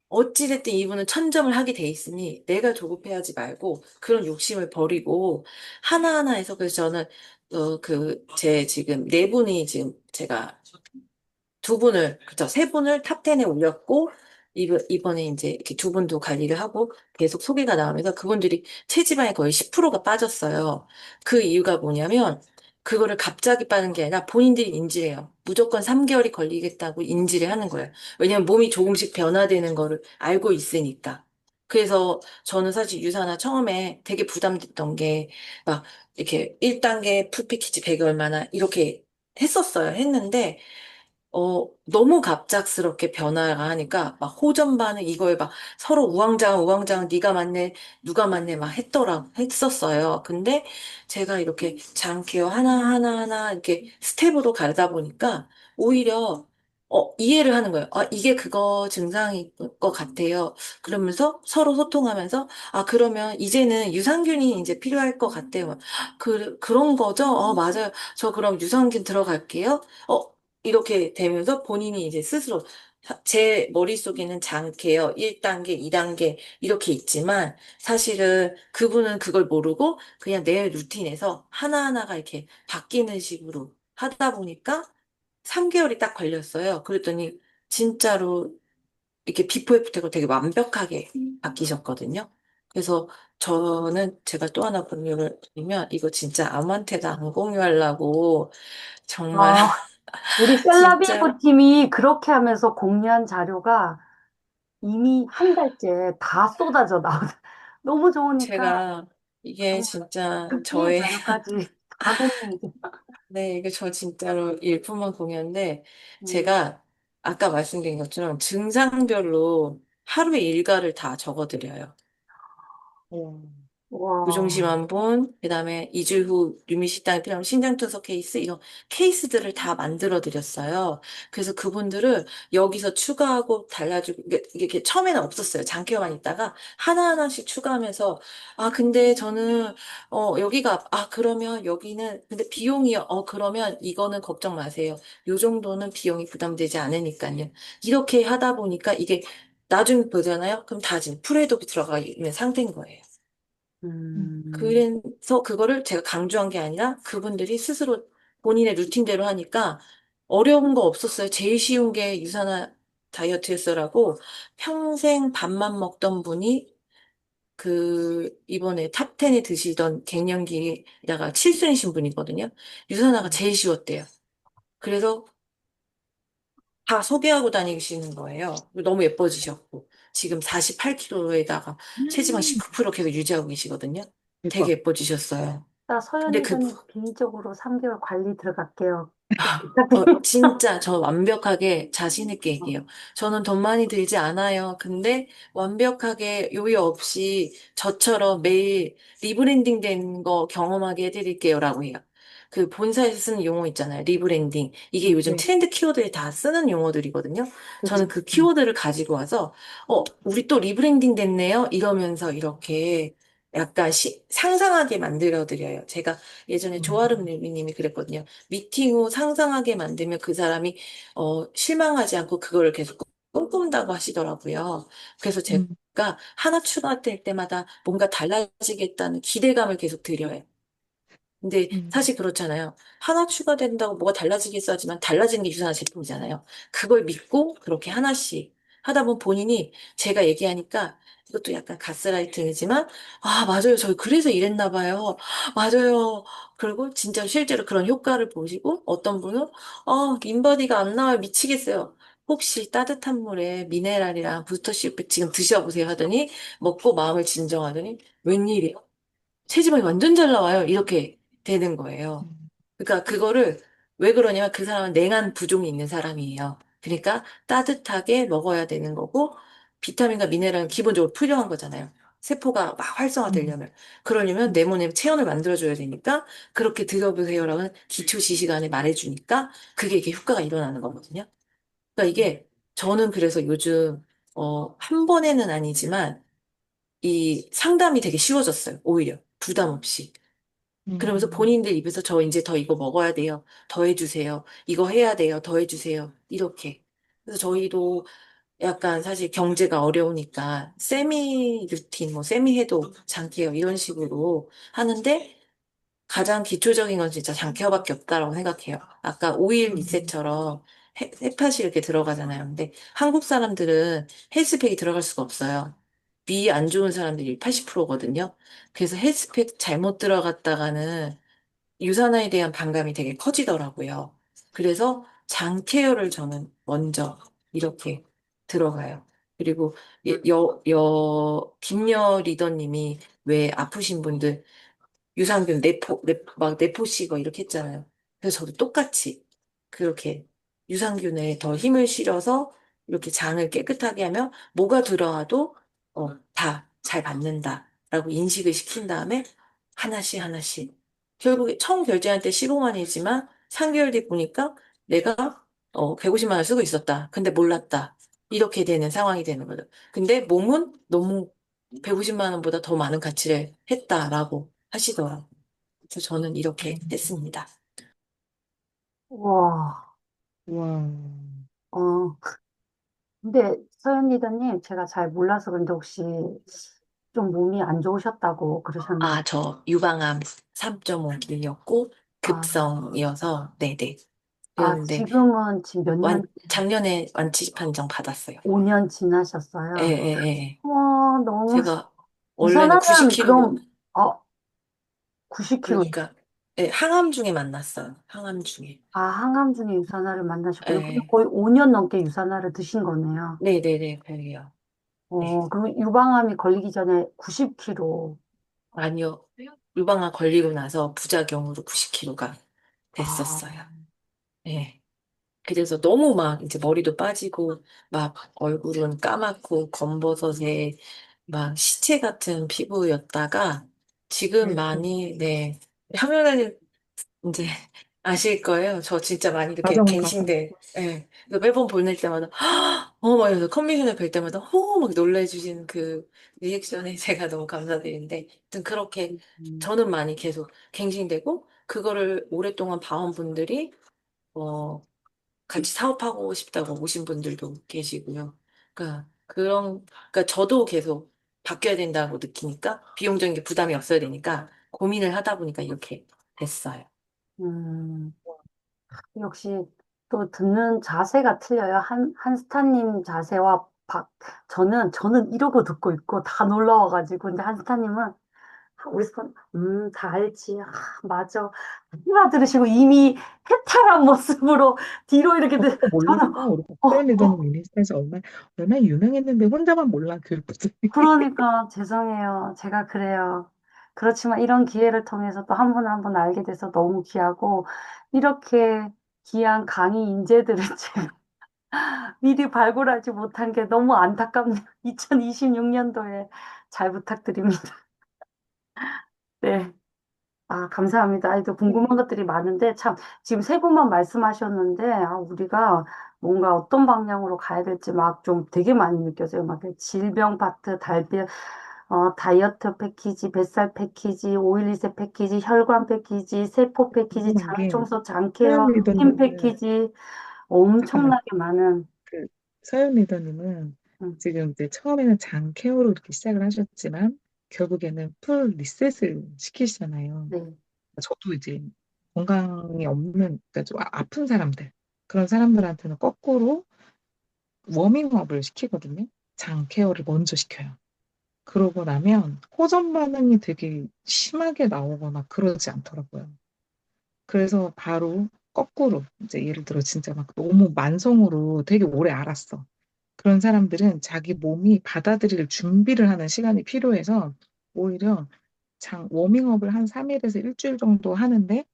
어찌됐든 이분은 1000점을 하게 돼 있으니 내가 조급해하지 말고 그런 욕심을 버리고 하나하나 해서 그래서 저는 제 지금 네 분이 지금 제가 두 분을, 그쵸, 세 분을 탑10에 올렸고, 이번에 이제 이렇게 두 분도 관리를 하고 계속 소개가 나오면서 그분들이 체지방이 거의 10%가 빠졌어요. 그 이유가 뭐냐면, 그거를 갑자기 빠는 게 아니라 본인들이 인지를 해요. 무조건 3개월이 걸리겠다고 인지를 하는 거예요. 왜냐면 몸이 조금씩 변화되는 거를 알고 있으니까. 그래서 저는 사실 유산화 처음에 되게 부담됐던 게, 막, 이렇게 1단계 풀패키지 100이 얼마나 이렇게 했었어요. 했는데, 너무 갑작스럽게 변화가 하니까 막 호전 반응 이거에 막 서로 우왕좌왕 네가 맞네 누가 맞네 막 했었어요. 근데 제가 이렇게 장케어 하나 이렇게 스텝으로 가다 보니까 오히려 이해를 하는 거예요. 아, 이게 그거 증상일 것 같아요. 그러면서 서로 소통하면서 아, 그러면 이제는 유산균이 이제 필요할 것 같아요. 그런 거죠? 맞아요. 저 그럼 유산균 들어갈게요. 이렇게 되면서 본인이 이제 스스로 제 머릿속에는 장케어 1단계, 2단계 이렇게 있지만 사실은 그분은 그걸 모르고 그냥 내 루틴에서 하나하나가 이렇게 바뀌는 식으로 하다 보니까 3개월이 딱 걸렸어요. 그랬더니 진짜로 이렇게 비포 애프터가 되게 완벽하게 바뀌셨거든요. 그래서 저는 제가 또 하나 공유를 드리면 이거 진짜 아무한테도 안 공유하려고 정말 아, 우리 진짜 셀라비브 팀이 그렇게 하면서 공유한 자료가 이미 한 달째 다 쏟아져 나오고 너무 좋으니까 제가 이게 정말 진짜 급기의 저의 자료까지 다 공유해줘. 네, 이게 저 진짜로 일품만 공유인데 음, 제가 아까 말씀드린 것처럼 증상별로 하루의 일과를 다 적어드려요. 와. 와, 부종심 본 그다음에 2주 후 유미식당에 필요한 심장투석 케이스, 이런 케이스들을 다 만들어 드렸어요. 그래서 그분들을 여기서 추가하고 달라지고, 이게 처음에는 없었어요. 장기화만 있다가 하나하나씩 추가하면서, 아, 근데 저는, 여기가, 아, 그러면 여기는, 근데 비용이요. 그러면 이거는 걱정 마세요. 요 정도는 비용이 부담되지 않으니까요. 이렇게 하다 보니까 이게 나중에 보잖아요. 그럼 다 지금 프레독이 들어가 있는 상태인 거예요. 음. 그래서 그거를 제가 강조한 게 아니라 그분들이 스스로 본인의 루틴대로 하니까 어려운 거 없었어요. 제일 쉬운 게 유산화 다이어트였어라고 평생 밥만 먹던 분이 이번에 탑10에 드시던 갱년기다가 7순이신 분이거든요. 유산화가 제일 쉬웠대요. 그래서 다 소개하고 다니시는 거예요. 너무 예뻐지셨고. 지금 48kg에다가 체지방 음. 19% 계속 유지하고 계시거든요. 되게 대박. 예뻐지셨어요. 나 서현 근데 이사님 개인적으로 3개월 관리 들어갈게요. 진짜 저 완벽하게 자신 있게 얘기해요. 저는 돈 많이 들지 않아요. 근데 완벽하게 요요 없이 저처럼 매일 리브랜딩 된 거 경험하게 해드릴게요라고 해요. 그 본사에서 쓰는 용어 있잖아요. 리브랜딩. 이게 요즘 네. 트렌드 키워드에 다 쓰는 용어들이거든요. 저는 그치. 그 키워드를 가지고 와서, 우리 또 리브랜딩 됐네요. 이러면서 이렇게 약간 상상하게 만들어드려요. 제가 예전에 조아름 리미님이 그랬거든요. 미팅 후 상상하게 만들면 그 사람이 실망하지 않고 그거를 계속 꿈꾼다고 하시더라고요. 그래서 제가 음. 하나 추가될 때마다 뭔가 달라지겠다는 기대감을 계속 드려요. 근데 음. 사실 그렇잖아요. 하나 추가된다고 뭐가 달라지겠어 하지만 달라지는 게 유산화 제품이잖아요. 그걸 믿고 그렇게 하나씩 하다 보면 본인이 제가 얘기하니까 이것도 약간 가스라이팅이지만 아, 맞아요. 저 그래서 이랬나 봐요. 맞아요. 그리고 진짜 실제로 그런 효과를 보시고 어떤 분은 인바디가 안 나와요. 미치겠어요. 혹시 따뜻한 물에 미네랄이랑 부스터십 지금 드셔보세요 하더니 먹고 마음을 진정하더니 웬일이에요? 체지방이 완전 잘 나와요. 이렇게 되는 거예요. 음. 그러니까 그거를 왜 그러냐면 그 사람은 냉한 부종이 있는 사람이에요. 그러니까 따뜻하게 먹어야 되는 거고 비타민과 미네랄은 기본적으로 필요한 거잖아요. 세포가 막 음. 활성화되려면. 그러려면 내 몸에 체온을 만들어줘야 되니까 그렇게 드셔보세요라는 기초 지식 안에 말해주니까 그게 이게 효과가 일어나는 거거든요. 그러니까 이게 저는 그래서 요즘 한 번에는 아니지만 이 상담이 되게 쉬워졌어요. 오히려 부담 없이. 그러면서 음. 본인들 입에서 저 이제 더 이거 먹어야 돼요. 더 해주세요. 이거 해야 돼요. 더 해주세요. 이렇게. 그래서 저희도 약간 사실 경제가 어려우니까 세미 루틴, 뭐 세미 해도 장기요 이런 식으로 하는데 가장 기초적인 건 진짜 장케어밖에 없다라고 생각해요. 아까 오일 음. 리셋처럼 햇팟이 이렇게 들어가잖아요. 근데 한국 사람들은 헬스팩이 들어갈 수가 없어요. 위 안 좋은 사람들이 80%거든요. 그래서 헬스팩 잘못 들어갔다가는 유산화에 대한 반감이 되게 커지더라고요. 그래서 장케어를 저는 먼저 이렇게 들어가요. 그리고 김여 리더님이 왜 아프신 분들 유산균 막 내포시고 이렇게 했잖아요. 그래서 저도 똑같이 그렇게 유산균에 더 힘을 실어서 이렇게 장을 깨끗하게 하면 뭐가 들어와도 다 잘 받는다라고 인식을 시킨 다음에 하나씩 하나씩 결국에 처음 결제할 때 15만이지만 3개월 뒤 보니까 내가 150만 원 쓰고 있었다. 근데 몰랐다. 이렇게 되는 상황이 되는 거죠. 근데 몸은 너무 150만 원보다 더 많은 가치를 했다라고 하시더라고요. 그래서 저는 이렇게 했습니다. 와, 와. 어, 근데 서현 리더님 제가 잘 몰라서 그런데 혹시 좀 몸이 안 좋으셨다고 그러셨는데, 저 유방암 3.5기였고 아, 급성이어서 네네. 그랬는데 지금은 지금 몇 년, 작년에 완치 판정 받았어요. 5년 예, 지나셨어요. 예, 예. 와, 너무, 제가 원래는 유산하면 90kg, 그럼, 90kg. 그러니까 예, 항암 중에 만났어요. 항암 중에. 항암 중에 유산화를 예, 만나셨군요. 그럼 예. 거의 5년 넘게 유산화를 드신 거네요. 네네네, 별이요. 네. 그럼 유방암이 걸리기 전에 90kg. 아니요. 유방암 걸리고 나서 부작용으로 90kg가 아, 됐었어요. 예. 그래서 너무 막 이제 머리도 빠지고 막 얼굴은 까맣고 검버섯에 막 시체 같은 피부였다가 지금 아이고, 많이, 네, 화면에 이제 아실 거예요. 저 진짜 많이 이렇게 가정 가정. 갱신돼. 예. 그래서 매번 보낼 때마다, 막 이러면서 컨벤션을 뵐 때마다, 막 놀래주시는 그 리액션에 제가 너무 감사드리는데, 아무튼 그렇게 음, 저는 많이 계속 갱신되고, 그거를 오랫동안 봐온 분들이, 어, 같이 사업하고 싶다고 오신 분들도 계시고요. 그러니까 저도 계속 바뀌어야 된다고 느끼니까, 비용적인 게 부담이 없어야 되니까, 고민을 하다 보니까 이렇게 됐어요. 음, 역시 또 듣는 자세가 틀려요. 한스타님 자세와 저는 이러고 듣고 있고 다 놀라워가지고, 근데 한스타님은 우리 son, 다 알지. 아, 맞아. 알아들으시고 이미 해탈한 모습으로 뒤로 이렇게, 저것도 저는, 몰랐어. 우리 어, 박사연 리더님 어, 인스타에서 얼마나 유명했는데 혼자만 몰라, 교육부장이. 그러니까 죄송해요. 제가 그래요. 그렇지만 이런 기회를 통해서 또 한 분 한 분 알게 돼서 너무 귀하고, 이렇게 귀한 강의 인재들을 제가 미리 발굴하지 못한 게 너무 안타깝네요. 2026년도에 잘 부탁드립니다. 네. 아, 감사합니다. 아이, 또 궁금한 것들이 많은데, 참, 지금 세 분만 말씀하셨는데, 우리가 뭔가 어떤 방향으로 가야 될지 막 좀 되게 많이 느껴져요. 막 질병 파트, 다이어트 패키지, 뱃살 패키지, 오일 리셋 패키지, 혈관 패키지, 세포 패키지, 궁금한 장 게, 청소, 장 케어, 서연 스킨 리더님은, 패키지, 잠깐만, 엄청나게 많은, 그, 서연 리더님은 음, 지금 이제 처음에는 장 케어로 이렇게 시작을 하셨지만, 결국에는 풀 리셋을 시키시잖아요. 네. 저도 이제 건강이 없는, 그러니까 좀 아픈 사람들, 그런 사람들한테는 거꾸로 워밍업을 시키거든요. 장 케어를 먼저 시켜요. 그러고 나면 호전 반응이 되게 심하게 나오거나 그러지 않더라고요. 그래서 바로 거꾸로 이제 예를 들어 진짜 막 너무 만성으로 되게 오래 앓았어. 그런 사람들은 자기 몸이 받아들일 준비를 하는 시간이 필요해서 오히려 장 워밍업을 한 3일에서 일주일 정도 하는데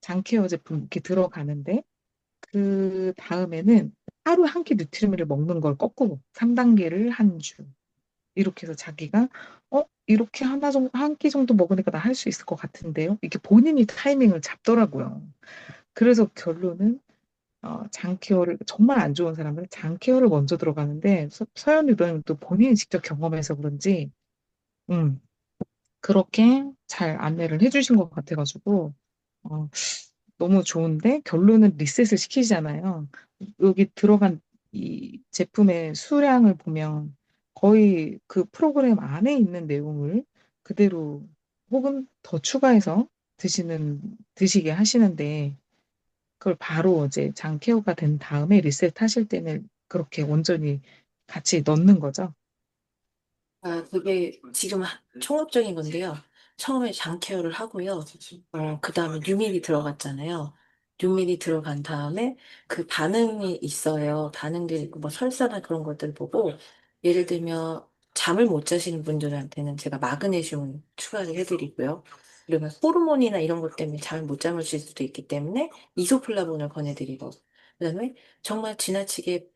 장 케어 제품 이렇게 들어가는데 그 다음에는 하루 한 끼 뉴트리미를 먹는 걸 거꾸로 3단계를 한 주. 이렇게 해서 자기가 이렇게 하나 정도 한 끼 정도 먹으니까 나 할 수 있을 것 같은데요. 이게 본인이 타이밍을 잡더라고요. 그래서 결론은 장케어를 정말 안 좋은 사람은 장케어를 먼저 들어가는데 서현 유도님도 본인이 직접 경험해서 그런지 음, 그렇게 잘 안내를 해주신 것 같아가지고 어, 너무 좋은데 결론은 리셋을 시키잖아요. 여기 들어간 이 제품의 수량을 보면 거의 그 프로그램 안에 있는 내용을 그대로 혹은 더 추가해서 드시게 하시는데 그걸 바로 이제 장 케어가 된 다음에 리셋 하실 때는 그렇게 온전히 같이 넣는 거죠. 그게 지금 총합적인 건데요. 처음에 장 케어를 하고요. 그 다음에 뉴밀이 들어갔잖아요. 뉴밀이 들어간 다음에 그 반응이 있어요. 반응들이 있고, 뭐 설사나 그런 것들 보고, 예를 들면 잠을 못 자시는 분들한테는 제가 마그네슘을 추가를 해드리고요. 그러면 호르몬이나 이런 것 때문에 잠을 못 잠으실 수도 있기 때문에 이소플라본을 권해드리고, 그다음에 정말 지나치게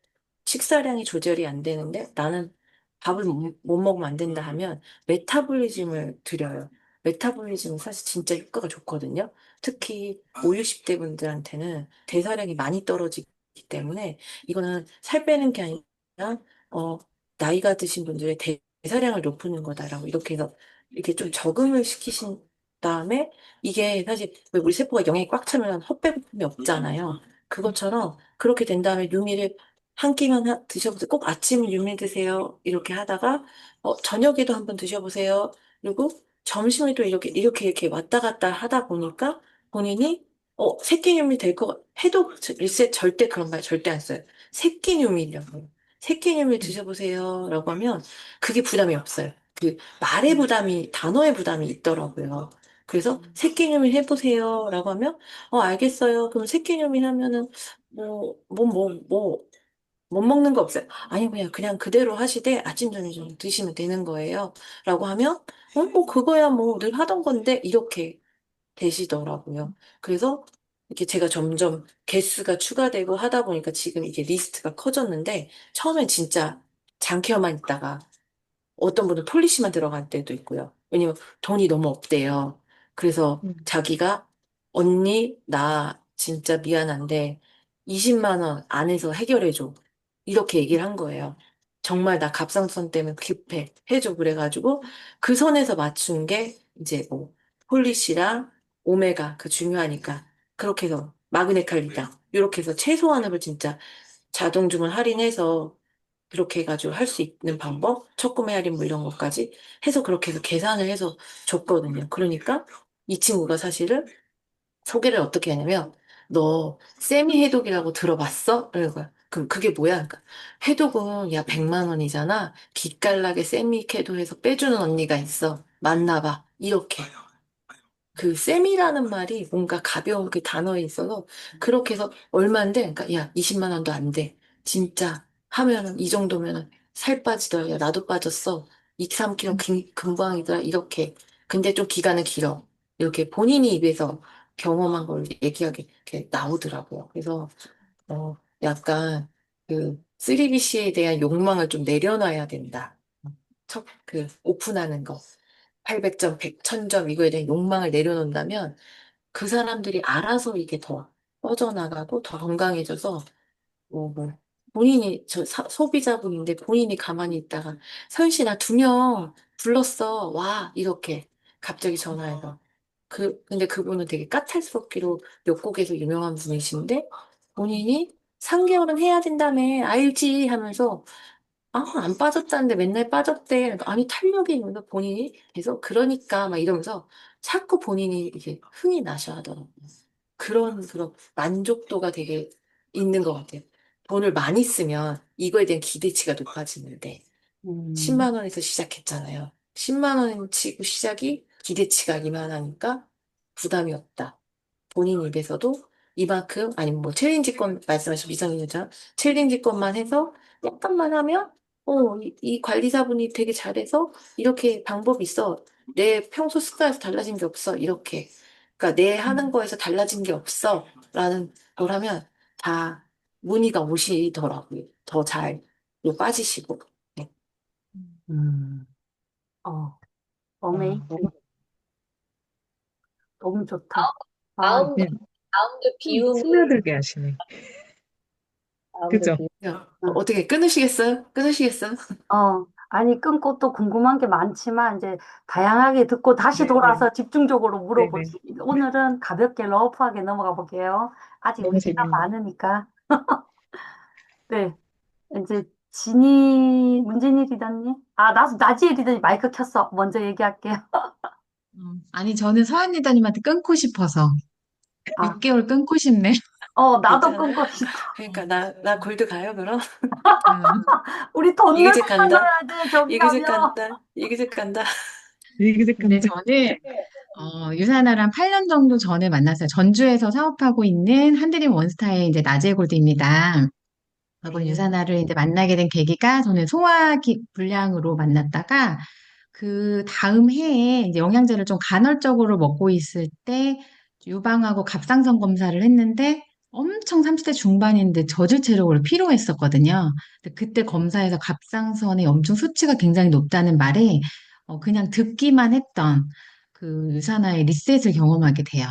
식사량이 조절이 안 되는데 나는 밥을 못 먹으면 안 된다 하면 메타볼리즘을 드려요. 메타볼리즘은 사실 진짜 효과가 좋거든요. 특히 5, 60대 분들한테는 대사량이 많이 떨어지기 때문에 이거는 살 빼는 게 아니라 어, 나이가 드신 분들의 대사량을 높이는 거다라고 이렇게 해서 이렇게 좀 적응을 시키신 다음에 이게 사실 왜 우리 세포가 영양이 꽉 차면 헛배고픔이 없잖아요. 그것처럼 그렇게 된 다음에 유미를 한 끼만 드셔보세요. 꼭 아침 유미 드세요. 이렇게 하다가 저녁에도 한번 드셔보세요. 그리고 점심에도 이렇게 왔다 갔다 하다 보니까 본인이 새끼 유미 될 거 해도 리셋 절대 그런 말 절대 안 써요. 새끼 유미라고. 새끼 유미 드셔보세요라고 하면 그게 부담이 없어요. 그 말의 부담이 단어의 부담이 있더라고요. 그래서 새끼 유미 해보세요라고 하면 알겠어요. 그럼 새끼 유미 하면은 못 먹는 거 없어요. 아니, 그냥 그대로 하시되 아침, 저녁 좀 드시면 되는 거예요. 라고 하면, 뭐, 그거야 뭐 늘 하던 건데, 이렇게 되시더라고요. 그래서 이렇게 제가 점점 개수가 추가되고 하다 보니까 지금 이게 리스트가 커졌는데, 처음엔 진짜 장케어만 있다가 어떤 분은 폴리시만 들어갈 때도 있고요. 왜냐면 돈이 너무 없대요. 그래서 음. 자기가 언니, 나 진짜 미안한데 20만 원 안에서 해결해줘. 이렇게 얘기를 한 거예요. 정말 나 갑상선 때문에 급해. 해줘. 그래가지고 그 선에서 맞춘 게 이제 뭐 폴리시랑 오메가 그 중요하니까 그렇게 해서 마그네칼리당 이렇게 해서 최소한을 진짜 자동 주문 할인해서 그렇게 해가지고 할 수 있는 방법, 첫 구매 할인 뭐 이런 것까지 해서 그렇게 해서 계산을 해서 줬거든요. 그러니까 이 친구가 사실은 소개를 어떻게 하냐면 너 세미 해독이라고 들어봤어? 이러는 거야. 그럼 그게 뭐야? 그러니까 해독은 야 100만 원이잖아. 기깔나게 세미 해독해서 빼주는 언니가 있어. 만나봐. 이렇게. 그 쌤이라는 말이 뭔가 가벼운 그 단어에 있어서 그렇게 해서 얼마인데 그러니까 야 20만 원도 안 돼. 진짜 하면은 이 정도면은 살 빠지더라. 야 나도 빠졌어. 2, 3kg 금방이더라. 이렇게. 근데 좀 기간은 길어. 이렇게 본인이 입에서 경험한 걸 얘기하게 이렇게 나오더라고요. 그래서 약간 그 3BC에 대한 욕망을 좀 내려놔야 된다. 그 오픈하는 거. 800점, 100, 1000점 이거에 대한 욕망을 내려놓는다면 그 사람들이 알아서 이게 더 뻗어나가고 더 건강해져서 뭐 본인이 소비자분인데 본인이 가만히 있다가 서윤 씨 나 2명 불렀어 와 이렇게 갑자기 전화해서 근데 그분은 되게 까탈스럽기로 몇 곡에서 유명한 분이신데 본인이 3개월은 해야 된다며 알지 하면서 안 빠졌다는데 맨날 빠졌대. 그러니까 아니, 탄력이 있는데 본인이 계속 그러니까 막 이러면서 자꾸 본인이 이게 흥이 나셔 하더라고요. 그런 만족도가 되게 있는 것 같아요. 돈을 많이 쓰면 이거에 대한 기대치가 높아지는데 음, 10만 원에서 시작했잖아요. 10만 원 치고 시작이 기대치가 이만하니까 부담이 없다. 본인 입에서도 이만큼, 아니면 뭐 챌린지권 말씀하신 미성년자 챌린지권만 해서 약간만 하면, 이 관리사분이 되게 잘해서 이렇게 방법이 있어. 내 평소 습관에서 달라진 게 없어. 이렇게. 그러니까 내 하는 거에서 달라진 게 없어. 라는 걸 하면 다 문의가 오시더라고요. 더 잘 빠지시고. 네. 음, 어, 와, 어메이징. 너무 너무 좋다. 아, 마음도, 그냥 마음도 비우는, 스며들게 하시네. 마음도 그죠? 비우는. 어떻게 끊으시겠어요? 끊으시겠어요? 아니, 끊고 또 궁금한 게 많지만, 이제, 다양하게 듣고 다시 네네. 돌아서 집중적으로 네네. 물어보시. 오늘은 가볍게 러프하게 넘어가 볼게요. 아직 우리 너무 시간 재밌네. 많으니까. 네. 이제, 문진이 리더님? 나지혜 리더님 마이크 켰어. 먼저 얘기할게요. 아니, 저는 서한 리더님한테 끊고 싶어서 아, 6개월 끊고 싶네. 나도 끊고 괜찮아요? 싶다. 그러니까 나 골드 가요, 그럼? 음, 우리 돈 넣을 이그젝 때만 간다? 넣어야 돼. 저기 이그젝 가면. 간다? 이그젝 간다? 근데 이그젝한데. 저는 유사나랑 8년 정도 전에 만났어요. 전주에서 사업하고 있는 한드림 원스타의 이제 나재 골드입니다. 그리고 네. 유사나를 이제 만나게 된 계기가 저는 소화기 불량으로 만났다가 그 다음 해에 이제 영양제를 좀 간헐적으로 먹고 있을 때 유방하고 갑상선 검사를 했는데 엄청 30대 중반인데 저질 체력으로 피로했었거든요. 근데 그때 검사에서 갑상선의 엄청 수치가 굉장히 높다는 말에 그냥 듣기만 했던 그 유산화의 리셋을 경험하게 돼요.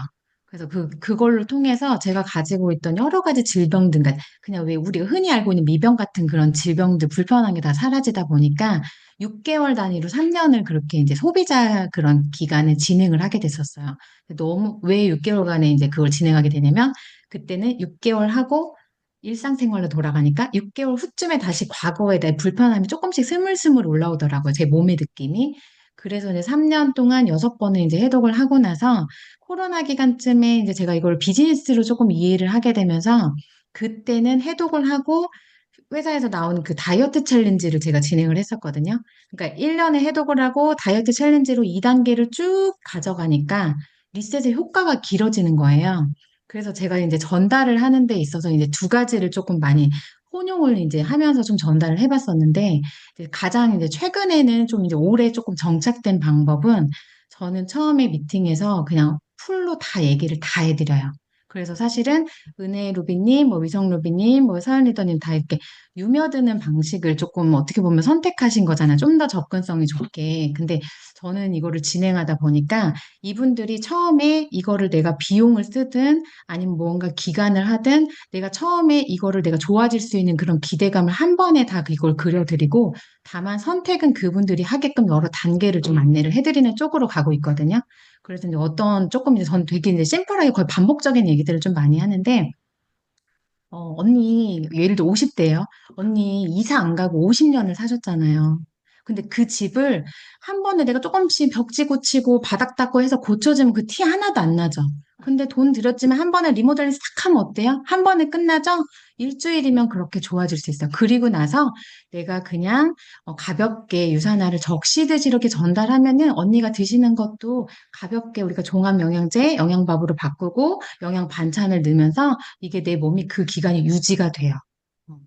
그래서 그걸로 통해서 제가 가지고 있던 여러 가지 질병들, 그러니까 그냥 왜 우리가 흔히 알고 있는 미병 같은 그런 질병들, 불편한 게 다 사라지다 보니까 6개월 단위로 3년을 그렇게 이제 소비자 그런 기간을 진행을 하게 됐었어요. 너무, 왜 6개월간에 이제 그걸 진행하게 되냐면, 그때는 6개월 하고 일상생활로 돌아가니까 6개월 후쯤에 다시 과거에 대한 불편함이 조금씩 스물스물 올라오더라고요. 제 몸의 느낌이. 그래서 이제 3년 동안 6번을 이제 해독을 하고 나서 코로나 기간쯤에 이제 제가 이걸 비즈니스로 조금 이해를 하게 되면서 그때는 해독을 하고 회사에서 나온 그 다이어트 챌린지를 제가 진행을 했었거든요. 그러니까 1년에 해독을 하고 다이어트 챌린지로 2단계를 쭉 가져가니까 리셋의 효과가 길어지는 거예요. 그래서 제가 이제 전달을 하는 데 있어서 이제 두 가지를 조금 많이 혼용을 이제 하면서 좀 전달을 해봤었는데 이제 가장 이제 최근에는 좀 이제 올해 조금 정착된 방법은 저는 처음에 미팅에서 그냥 풀로 다 얘기를 다 해드려요. 그래서 사실은 은혜 루비님, 뭐 위성 루비님, 뭐 서연 리더님 다 이렇게 유며드는 방식을 조금 어떻게 보면 선택하신 거잖아요. 좀 더 접근성이 좋게. 근데 저는 이거를 진행하다 보니까 이분들이 처음에 이거를 내가 비용을 쓰든 아니면 뭔가 기간을 하든 내가 처음에 이거를 내가 좋아질 수 있는 그런 기대감을 한 번에 다 이걸 그려드리고 다만 선택은 그분들이 하게끔 여러 단계를 좀 안내를 해드리는 쪽으로 가고 있거든요. 그래서 이제 어떤 조금 이제 저는 되게 이제 심플하게 거의 반복적인 얘기들을 좀 많이 하는데 언니, 예를 들어 50대예요. 언니 이사 안 가고 50년을 사셨잖아요. 근데 그 집을 한 번에 내가 조금씩 벽지 고치고 바닥 닦고 해서 고쳐지면 그 티 하나도 안 나죠. 근데 돈 들였지만 한 번에 리모델링 싹 하면 어때요? 한 번에 끝나죠? 일주일이면 그렇게 좋아질 수 있어요. 그리고 나서 내가 그냥 가볍게 유산화를 적시듯이 이렇게 전달하면은 언니가 드시는 것도 가볍게 우리가 종합 영양제, 영양밥으로 바꾸고 영양 반찬을 넣으면서 이게 내 몸이 그 기간이 유지가 돼요.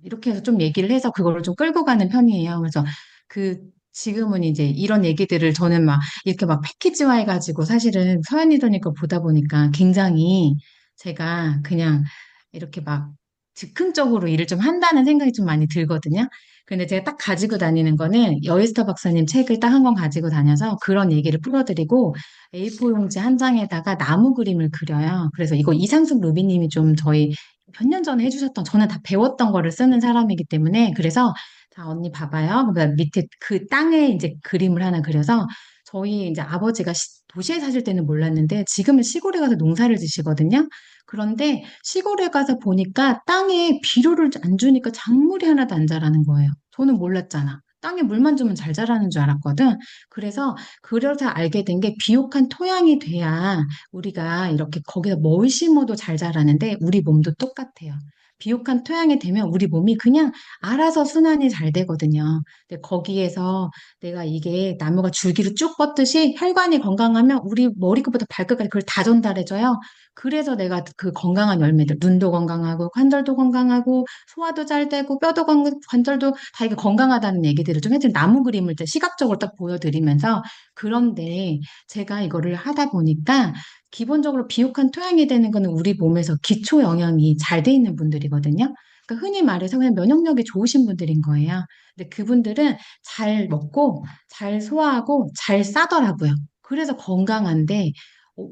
이렇게 해서 좀 얘기를 해서 그거를 좀 끌고 가는 편이에요. 그래서 그 지금은 이제 이런 얘기들을 저는 막 이렇게 막 패키지화 해가지고 사실은 서연이더니까 보다 보니까 굉장히 제가 그냥 이렇게 막 즉흥적으로 일을 좀 한다는 생각이 좀 많이 들거든요. 근데 제가 딱 가지고 다니는 거는 여에스터 박사님 책을 딱 한 권 가지고 다녀서 그런 얘기를 풀어드리고 A4 용지 한 장에다가 나무 그림을 그려요. 그래서 이거 이상숙 루비님이 좀 저희 몇 년 전에 해주셨던 저는 다 배웠던 거를 쓰는 사람이기 때문에 그래서 자 언니 봐봐요. 그다음 밑에 그 땅에 이제 그림을 하나 그려서 저희 이제 아버지가 도시에 사실 때는 몰랐는데 지금은 시골에 가서 농사를 지시거든요. 그런데 시골에 가서 보니까 땅에 비료를 안 주니까 작물이 하나도 안 자라는 거예요. 저는 몰랐잖아. 땅에 물만 주면 잘 자라는 줄 알았거든. 그래서 그래서 알게 된 게 비옥한 토양이 돼야 우리가 이렇게 거기다 뭘 심어도 잘 자라는데 우리 몸도 똑같아요. 비옥한 토양이 되면 우리 몸이 그냥 알아서 순환이 잘 되거든요. 근데 거기에서 내가 이게 나무가 줄기를 쭉 뻗듯이 혈관이 건강하면 우리 머리끝부터 발끝까지 그걸 다 전달해줘요. 그래서 내가 그 건강한 열매들, 눈도 건강하고 관절도 건강하고 소화도 잘 되고 뼈도 관절도 다 이게 건강하다는 얘기들을 좀 해드린 나무 그림을 때 시각적으로 딱 보여드리면서 그런데 제가 이거를 하다 보니까 기본적으로 비옥한 토양이 되는 거는 우리 몸에서 기초 영양이 잘 돼 있는 분들이거든요. 그러니까 흔히 말해서 그냥 면역력이 좋으신 분들인 거예요. 근데 그분들은 잘 먹고 잘 소화하고 잘 싸더라고요. 그래서 건강한데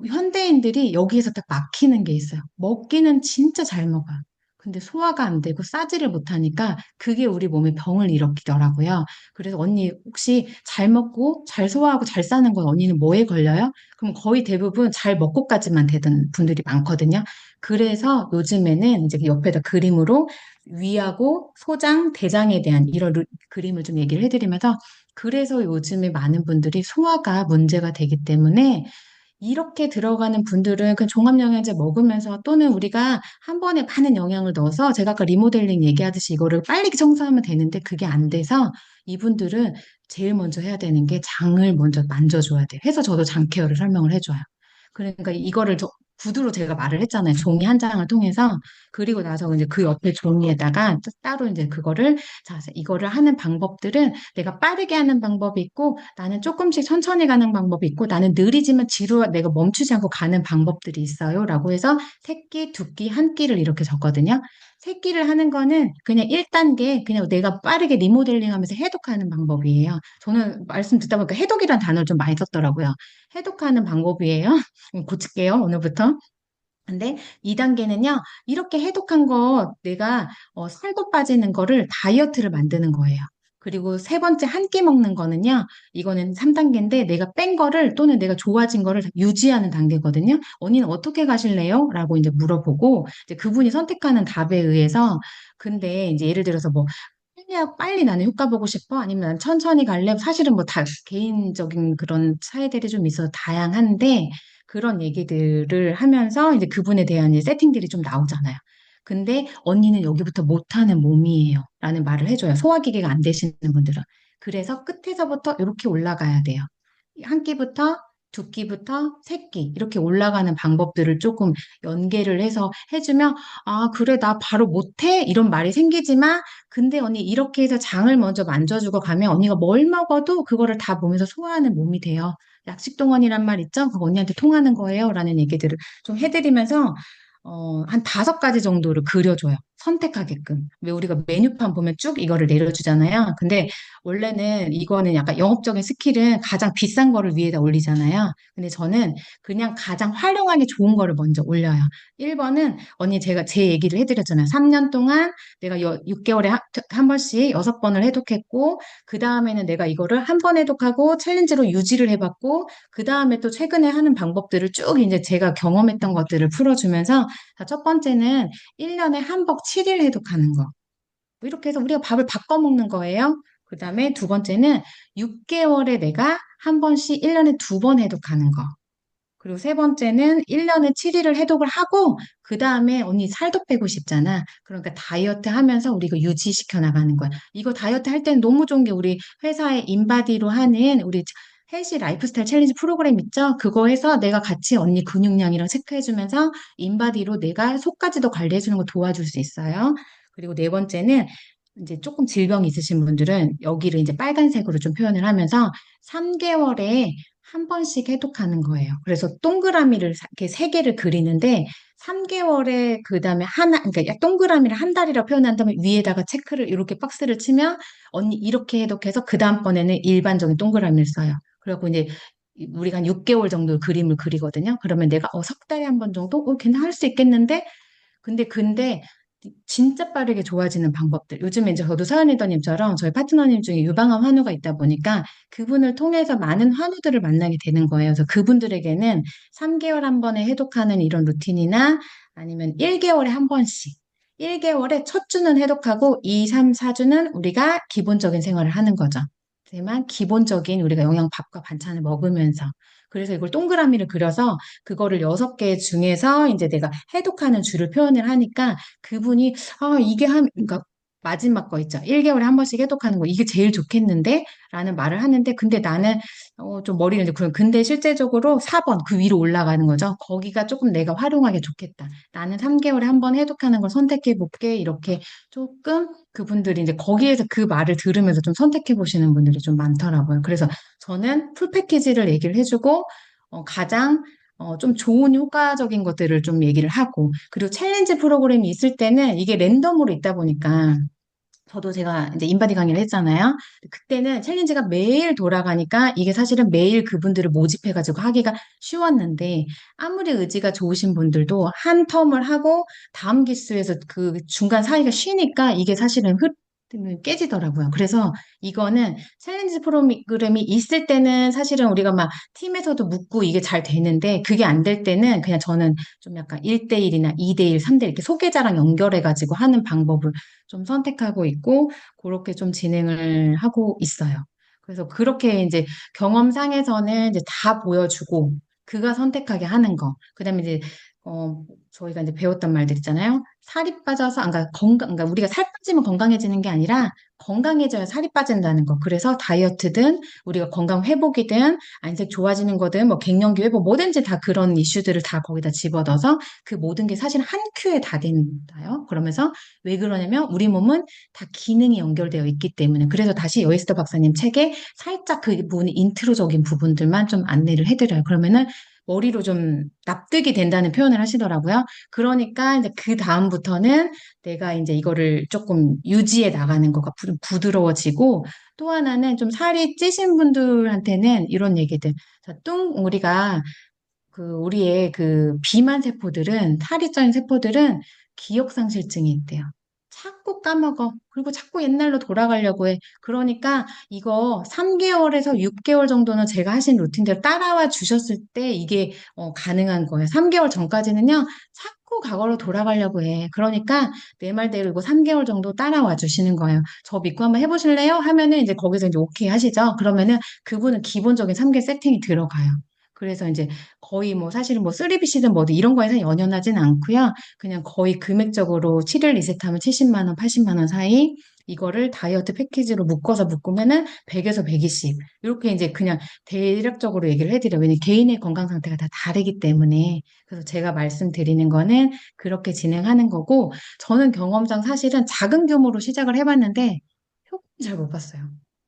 현대인들이 여기에서 딱 막히는 게 있어요. 먹기는 진짜 잘 먹어요. 근데 소화가 안 되고 싸지를 못하니까 그게 우리 몸에 병을 일으키더라고요. 그래서 언니 혹시 잘 먹고 잘 소화하고 잘 싸는 건 언니는 뭐에 걸려요? 그럼 거의 대부분 잘 먹고까지만 되던 분들이 많거든요. 그래서 요즘에는 이제 옆에다 그림으로 위하고 소장, 대장에 대한 이런 그림을 좀 얘기를 해드리면서 그래서 요즘에 많은 분들이 소화가 문제가 되기 때문에 이렇게 들어가는 분들은 그 종합영양제 먹으면서 또는 우리가 한 번에 많은 영양을 넣어서 제가 아까 리모델링 얘기하듯이 이거를 빨리 청소하면 되는데 그게 안 돼서 이분들은 제일 먼저 해야 되는 게 장을 먼저 만져줘야 돼요. 해서 저도 장 케어를 설명을 해줘요. 그러니까 이거를 구두로 제가 말을 했잖아요. 종이 한 장을 통해서. 그리고 나서 이제 그 옆에 종이에다가 따로 이제 그거를, 자, 이거를 하는 방법들은 내가 빠르게 하는 방법이 있고, 나는 조금씩 천천히 가는 방법이 있고, 나는 느리지만 지루하 내가 멈추지 않고 가는 방법들이 있어요. 라고 해서 새끼, 두끼, 한 끼를 이렇게 적거든요. 새끼를 하는 거는 그냥 1단계, 그냥 내가 빠르게 리모델링 하면서 해독하는 방법이에요. 저는 말씀 듣다 보니까 해독이라는 단어를 좀 많이 썼더라고요. 해독하는 방법이에요. 고칠게요, 오늘부터. 근데 2단계는요, 이렇게 해독한 거 내가 살도 빠지는 거를 다이어트를 만드는 거예요. 그리고 세 번째 한 끼 먹는 거는요, 이거는 3단계인데 내가 뺀 거를 또는 내가 좋아진 거를 유지하는 단계거든요. 언니는 어떻게 가실래요? 라고 이제 물어보고, 이제 그분이 선택하는 답에 의해서, 근데 이제 예를 들어서 뭐, 빨리 나는 효과 보고 싶어? 아니면 난 천천히 갈래? 사실은 뭐 다 개인적인 그런 차이들이 좀 있어서 다양한데, 그런 얘기들을 하면서 이제 그분에 대한 이제 세팅들이 좀 나오잖아요. 근데 언니는 여기부터 못하는 몸이에요. 라는 말을 해줘요. 소화기계가 안 되시는 분들은. 그래서 끝에서부터 이렇게 올라가야 돼요. 한 끼부터 두 끼부터 세 끼 이렇게 올라가는 방법들을 조금 연계를 해서 해주면 아 그래 나 바로 못해 이런 말이 생기지만 근데 언니 이렇게 해서 장을 먼저 만져주고 가면 언니가 뭘 먹어도 그거를 다 보면서 소화하는 몸이 돼요. 약식동원이란 말 있죠? 그거 언니한테 통하는 거예요. 라는 얘기들을 좀 해드리면서 한 5가지 정도를 그려줘요. 선택하게끔. 왜 우리가 메뉴판 보면 쭉 이거를 내려주잖아요. 근데 원래는 이거는 약간 영업적인 스킬은 가장 비싼 거를 위에다 올리잖아요. 근데 저는 그냥 가장 활용하기 좋은 거를 먼저 올려요. 1번은 언니 제가 제 얘기를 해드렸잖아요. 3년 동안 내가 6개월에 한 번씩 6번을 해독했고, 그 다음에는 내가 이거를 한 번 해독하고 챌린지로 유지를 해봤고, 그 다음에 또 최근에 하는 방법들을 쭉 이제 제가 경험했던 것들을 풀어주면서 자, 첫 번째는 1년에 한복 7일 해독하는 거. 이렇게 해서 우리가 밥을 바꿔 먹는 거예요. 그 다음에 두 번째는 6개월에 내가 한 번씩 1년에 2번 해독하는 거. 그리고 세 번째는 1년에 7일을 해독을 하고, 그 다음에 언니 살도 빼고 싶잖아. 그러니까 다이어트 하면서 우리 이거 유지시켜 나가는 거야. 이거 다이어트 할 때는 너무 좋은 게 우리 회사의 인바디로 하는 우리 헬시 라이프스타일 챌린지 프로그램 있죠? 그거 해서 내가 같이 언니 근육량이랑 체크해주면서 인바디로 내가 속까지도 관리해주는 거 도와줄 수 있어요. 그리고 네 번째는 이제 조금 질병이 있으신 분들은 여기를 이제 빨간색으로 좀 표현을 하면서 3개월에 한 번씩 해독하는 거예요. 그래서 동그라미를 이렇게 3개를 그리는데 3개월에 그다음에 하나 그러니까 동그라미를 한 달이라 표현한 다음에 위에다가 체크를 이렇게 박스를 치면 언니 이렇게 해독해서 그 다음번에는 일반적인 동그라미를 써요. 그리고 이제 우리가 한 6개월 정도 그림을 그리거든요. 그러면 내가 석 달에 한 번 정도 괜찮아 할 수 있겠는데 근데 진짜 빠르게 좋아지는 방법들. 요즘에 이제 저도 서연 리더님처럼 저희 파트너님 중에 유방암 환우가 있다 보니까 그분을 통해서 많은 환우들을 만나게 되는 거예요. 그래서 그분들에게는 3개월 한 번에 해독하는 이런 루틴이나 아니면 1개월에 한 번씩. 1개월에 첫 주는 해독하고 2, 3, 4주는 우리가 기본적인 생활을 하는 거죠. 하지만 기본적인 우리가 영양 밥과 반찬을 먹으면서 그래서 이걸 동그라미를 그려서 그거를 6개 중에서 이제 내가 해독하는 주를 표현을 하니까 그분이 이게 그러니까 마지막 거 있죠. 1개월에 한 번씩 해독하는 거 이게 제일 좋겠는데? 라는 말을 하는데 근데 나는 좀 머리를 이제 그런 근데 실제적으로 4번 그 위로 올라가는 거죠. 거기가 조금 내가 활용하기 좋겠다. 나는 3개월에 한 번 해독하는 걸 선택해 볼게. 이렇게 조금 그분들이 이제 거기에서 그 말을 들으면서 좀 선택해 보시는 분들이 좀 많더라고요. 그래서 저는 풀 패키지를 얘기를 해주고 가장 좀 좋은 효과적인 것들을 좀 얘기를 하고, 그리고 챌린지 프로그램이 있을 때는 이게 랜덤으로 있다 보니까, 저도 제가 이제 인바디 강의를 했잖아요. 그때는 챌린지가 매일 돌아가니까 이게 사실은 매일 그분들을 모집해가지고 하기가 쉬웠는데, 아무리 의지가 좋으신 분들도 한 텀을 하고 다음 기수에서 그 중간 사이가 쉬니까 이게 사실은 깨지더라고요. 그래서 이거는 챌린지 프로그램이 있을 때는 사실은 우리가 막 팀에서도 묻고 이게 잘 되는데 그게 안 될 때는 그냥 저는 좀 약간 1대1이나 2대1, 3대1 이렇게 소개자랑 연결해가지고 하는 방법을 좀 선택하고 있고 그렇게 좀 진행을 하고 있어요. 그래서 그렇게 이제 경험상에서는 이제 다 보여주고 그가 선택하게 하는 거. 그다음에 이제 저희가 이제 배웠던 말들 있잖아요. 살이 빠져서, 그러니까 우리가 살 빠지면 건강해지는 게 아니라 건강해져야 살이 빠진다는 거. 그래서 다이어트든 우리가 건강 회복이든 안색 좋아지는 거든 뭐 갱년기 회복 뭐든지 다 그런 이슈들을 다 거기다 집어넣어서 그 모든 게 사실 한 큐에 다 된다요. 그러면서 왜 그러냐면 우리 몸은 다 기능이 연결되어 있기 때문에 그래서 다시 여이스터 박사님 책에 살짝 그 부분이 인트로적인 부분들만 좀 안내를 해드려요. 그러면은 머리로 좀 납득이 된다는 표현을 하시더라고요. 그러니까 이제 그 다음부터는 내가 이제 이거를 조금 유지해 나가는 거가 부드러워지고 또 하나는 좀 살이 찌신 분들한테는 이런 얘기들. 자, 우리가 우리의 그 비만 세포들은, 살이 쪄인 세포들은 기억상실증이 있대요. 자꾸 까먹어. 그리고 자꾸 옛날로 돌아가려고 해. 그러니까 이거 3개월에서 6개월 정도는 제가 하신 루틴대로 따라와 주셨을 때 이게 가능한 거예요. 3개월 전까지는요, 자꾸 과거로 돌아가려고 해. 그러니까 내 말대로 이거 3개월 정도 따라와 주시는 거예요. 저 믿고 한번 해보실래요? 하면은 이제 거기서 이제 오케이 하시죠. 그러면은 그분은 기본적인 3개 세팅이 들어가요. 그래서 이제 거의 뭐 사실은 뭐 3BC든 뭐든 이런 거에서 연연하진 않고요. 그냥 거의 금액적으로 7일 리셋하면 70만 원, 80만 원 사이 이거를 다이어트 패키지로 묶으면은 100에서 120 이렇게 이제 그냥 대략적으로 얘기를 해드려요. 왜냐면 개인의 건강 상태가 다 다르기 때문에 그래서 제가 말씀드리는 거는 그렇게 진행하는 거고 저는 경험상 사실은 작은 규모로 시작을 해봤는데 효과는 잘 못 봤어요.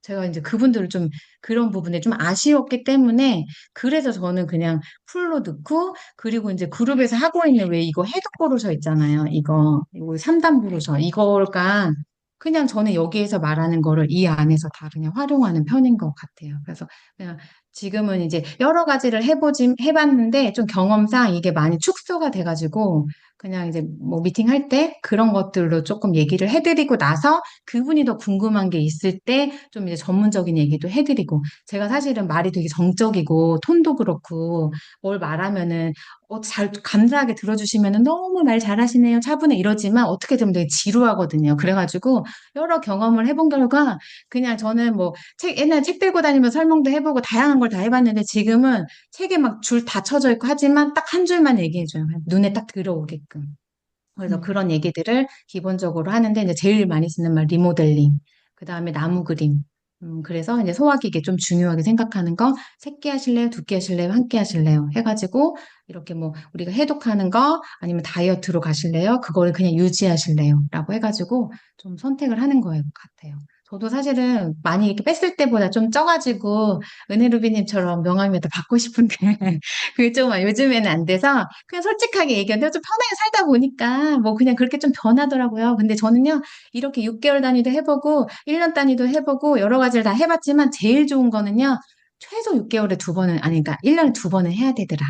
제가 이제 그분들을 좀 그런 부분에 좀 아쉬웠기 때문에 그래서 저는 그냥 풀로 넣고 그리고 이제 그룹에서 하고 있는 왜 이거 헤드 브로셔 있잖아요. 이거 3단 브로셔 이거가 그냥 저는 여기에서 말하는 거를 이 안에서 다 그냥 활용하는 편인 것 같아요. 그래서 그냥 지금은 이제 여러 가지를 해봤는데 좀 경험상 이게 많이 축소가 돼가지고 그냥 이제 뭐 미팅할 때 그런 것들로 조금 얘기를 해드리고 나서 그분이 더 궁금한 게 있을 때 좀 이제 전문적인 얘기도 해드리고 제가 사실은 말이 되게 정적이고 톤도 그렇고 뭘 말하면은 잘 감사하게 들어주시면은 너무 말 잘하시네요 차분해 이러지만 어떻게 되면 되게 지루하거든요. 그래가지고 여러 경험을 해본 결과 그냥 저는 뭐 옛날 책 들고 다니면서 설명도 해보고 다양한 걸 다 해봤는데 지금은 책에 막 줄 다 쳐져 있고 하지만 딱 한 줄만 얘기해줘요. 눈에 딱 들어오게끔. 그래서 음. 그런 얘기들을 기본적으로 하는데 이제 제일 많이 쓰는 말 리모델링, 그 다음에 나무 그림. 그래서 이제 소화기 이게 좀 중요하게 생각하는 거, 새끼 하실래요? 두끼 하실래요? 한 끼 하실래요? 해가지고 이렇게 뭐 우리가 해독하는 거 아니면 다이어트로 가실래요? 그거를 그냥 유지하실래요? 라고 해가지고 좀 선택을 하는 거예요, 같아요. 저도 사실은 많이 이렇게 뺐을 때보다 좀 쪄가지고 은혜루비님처럼 명함이라도 받고 싶은데 그게 좀 요즘에는 안 돼서 그냥 솔직하게 얘기하는데 좀 편하게 살다 보니까 뭐 그냥 그렇게 좀 변하더라고요. 근데 저는요, 이렇게 6개월 단위도 해보고 1년 단위도 해보고 여러 가지를 다 해봤지만 제일 좋은 거는요, 최소 6개월에 두 번은, 아니, 그러니까 1년에 두 번은 해야 되더라.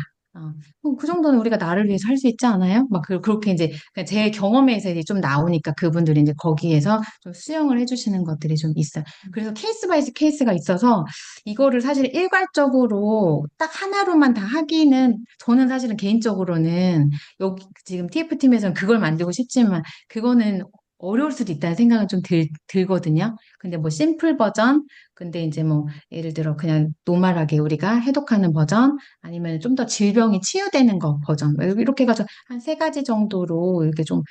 그럼 그 정도는 우리가 나를 위해서 할 수 있지 않아요? 막 그렇게 이제 그냥 제 경험에서 이제 좀 나오니까 그분들이 이제 거기에서 좀 수용을 해주시는 것들이 좀 있어요. 그래서 케이스 바이 케이스가 있어서 이거를 사실 일괄적으로 딱 하나로만 다 하기는 저는 사실은 개인적으로는 여기 지금 TF팀에서는 그걸 만들고 싶지만 그거는 어려울 수도 있다는 생각은 좀 들거든요. 근데 뭐 심플 버전, 근데 이제 뭐 예를 들어 그냥 노멀하게 우리가 해독하는 버전, 아니면 좀 더 질병이 치유되는 거 버전, 뭐 이렇게 해가지고 한 세 가지 정도로 이렇게 좀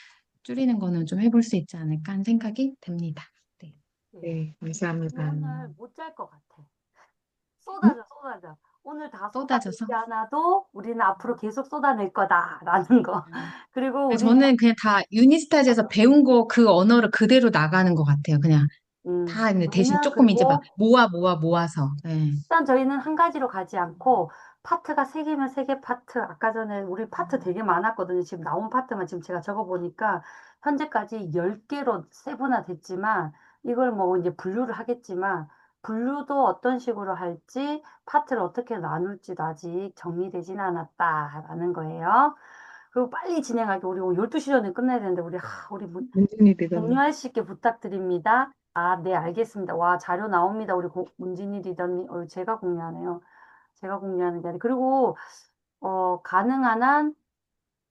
줄이는 거는 좀 해볼 수 있지 않을까 하는 생각이 듭니다. 네. 네. 네, 감사합니다. 오늘 못 잘 것 같아. 응? 쏟아져. 오늘 다 쏟아져서. 쏟아내지 않아도 우리는 앞으로 계속 쏟아낼 거다라는 거. 그리고 우리는, 저는 그냥 다 유니스타즈에서 배운 거 그 언어를 그대로 나가는 것 같아요. 그냥 다 근데 대신 우리는 조금 이제 막 그리고 모아서. 네. 일단 저희는 한 가지로 가지 않고 파트가 세 개면 세 개 파트. 아까 전에 우리 파트 되게 많았거든요. 지금 나온 파트만 지금 제가 적어보니까 현재까지 10개로 세분화됐지만 이걸 뭐 이제 분류를 하겠지만 분류도 어떤 식으로 할지 파트를 어떻게 나눌지도 아직 정리되지는 않았다라는 거예요. 그리고 빨리 진행하기 우리 12시 전에 끝내야 되는데 우리 문진이 리더님. 공유할 수 있게 부탁드립니다. 아, 네, 알겠습니다. 와, 자료 나옵니다. 우리 문진희 리더님. 제가 공유하네요. 제가 공유하는 게 아니라. 그리고, 가능한 한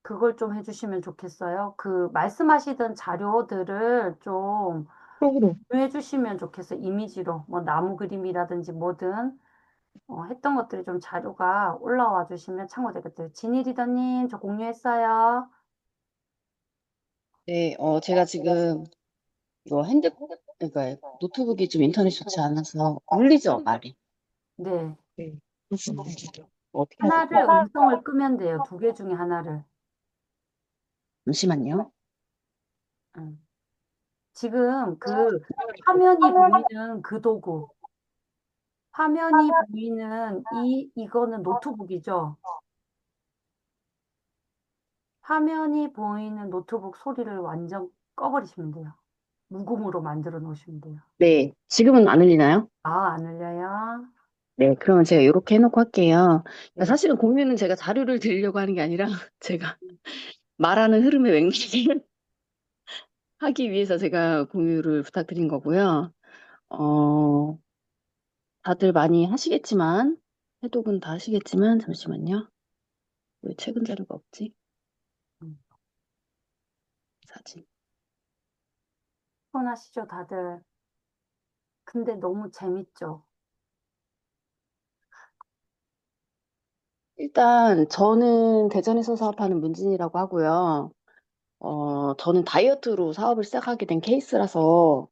그걸 좀 해주시면 좋겠어요. 그, 말씀하시던 자료들을 좀 프로그램. 공유해 주시면 좋겠어요. 이미지로. 뭐, 나무 그림이라든지 뭐든, 했던 것들이 좀 자료가 올라와 주시면 참고되겠어요. 진희 리더님, 저 공유했어요. 네, 제가 지금 이거 그러니까 노트북이 좀 인터넷이 좋지 않아서 울리죠, 말이. 네. 네, 그렇군요. 어떻게 해야 하나를 될까요? 음성을 끄면 돼요. 두 개 중에 하나를. 잠시만요. 응. 지금 그 화면이 보이는 그 도구, 화면이 보이는 이거는 노트북이죠. 화면이 보이는 노트북 소리를 완전 꺼버리시면 돼요. 무음으로 만들어 놓으시면 돼요. 네, 지금은 안 울리나요? 아, 안 울려요? 네, 그러면 제가 이렇게 해놓고 할게요. 그러니까 네. 사실은 공유는 제가 자료를 드리려고 하는 게 아니라 제가 말하는 흐름의 맥락을 하기 위해서 제가 공유를 부탁드린 거고요. 어, 다들 많이 하시겠지만, 해독은 다 하시겠지만, 잠시만요. 왜 최근 자료가 없지? 음. 사진. 피곤하시죠, 다들? 근데 너무 재밌죠? 일단 저는 대전에서 사업하는 문진이라고 하고요. 저는 다이어트로 사업을 시작하게 된 케이스라서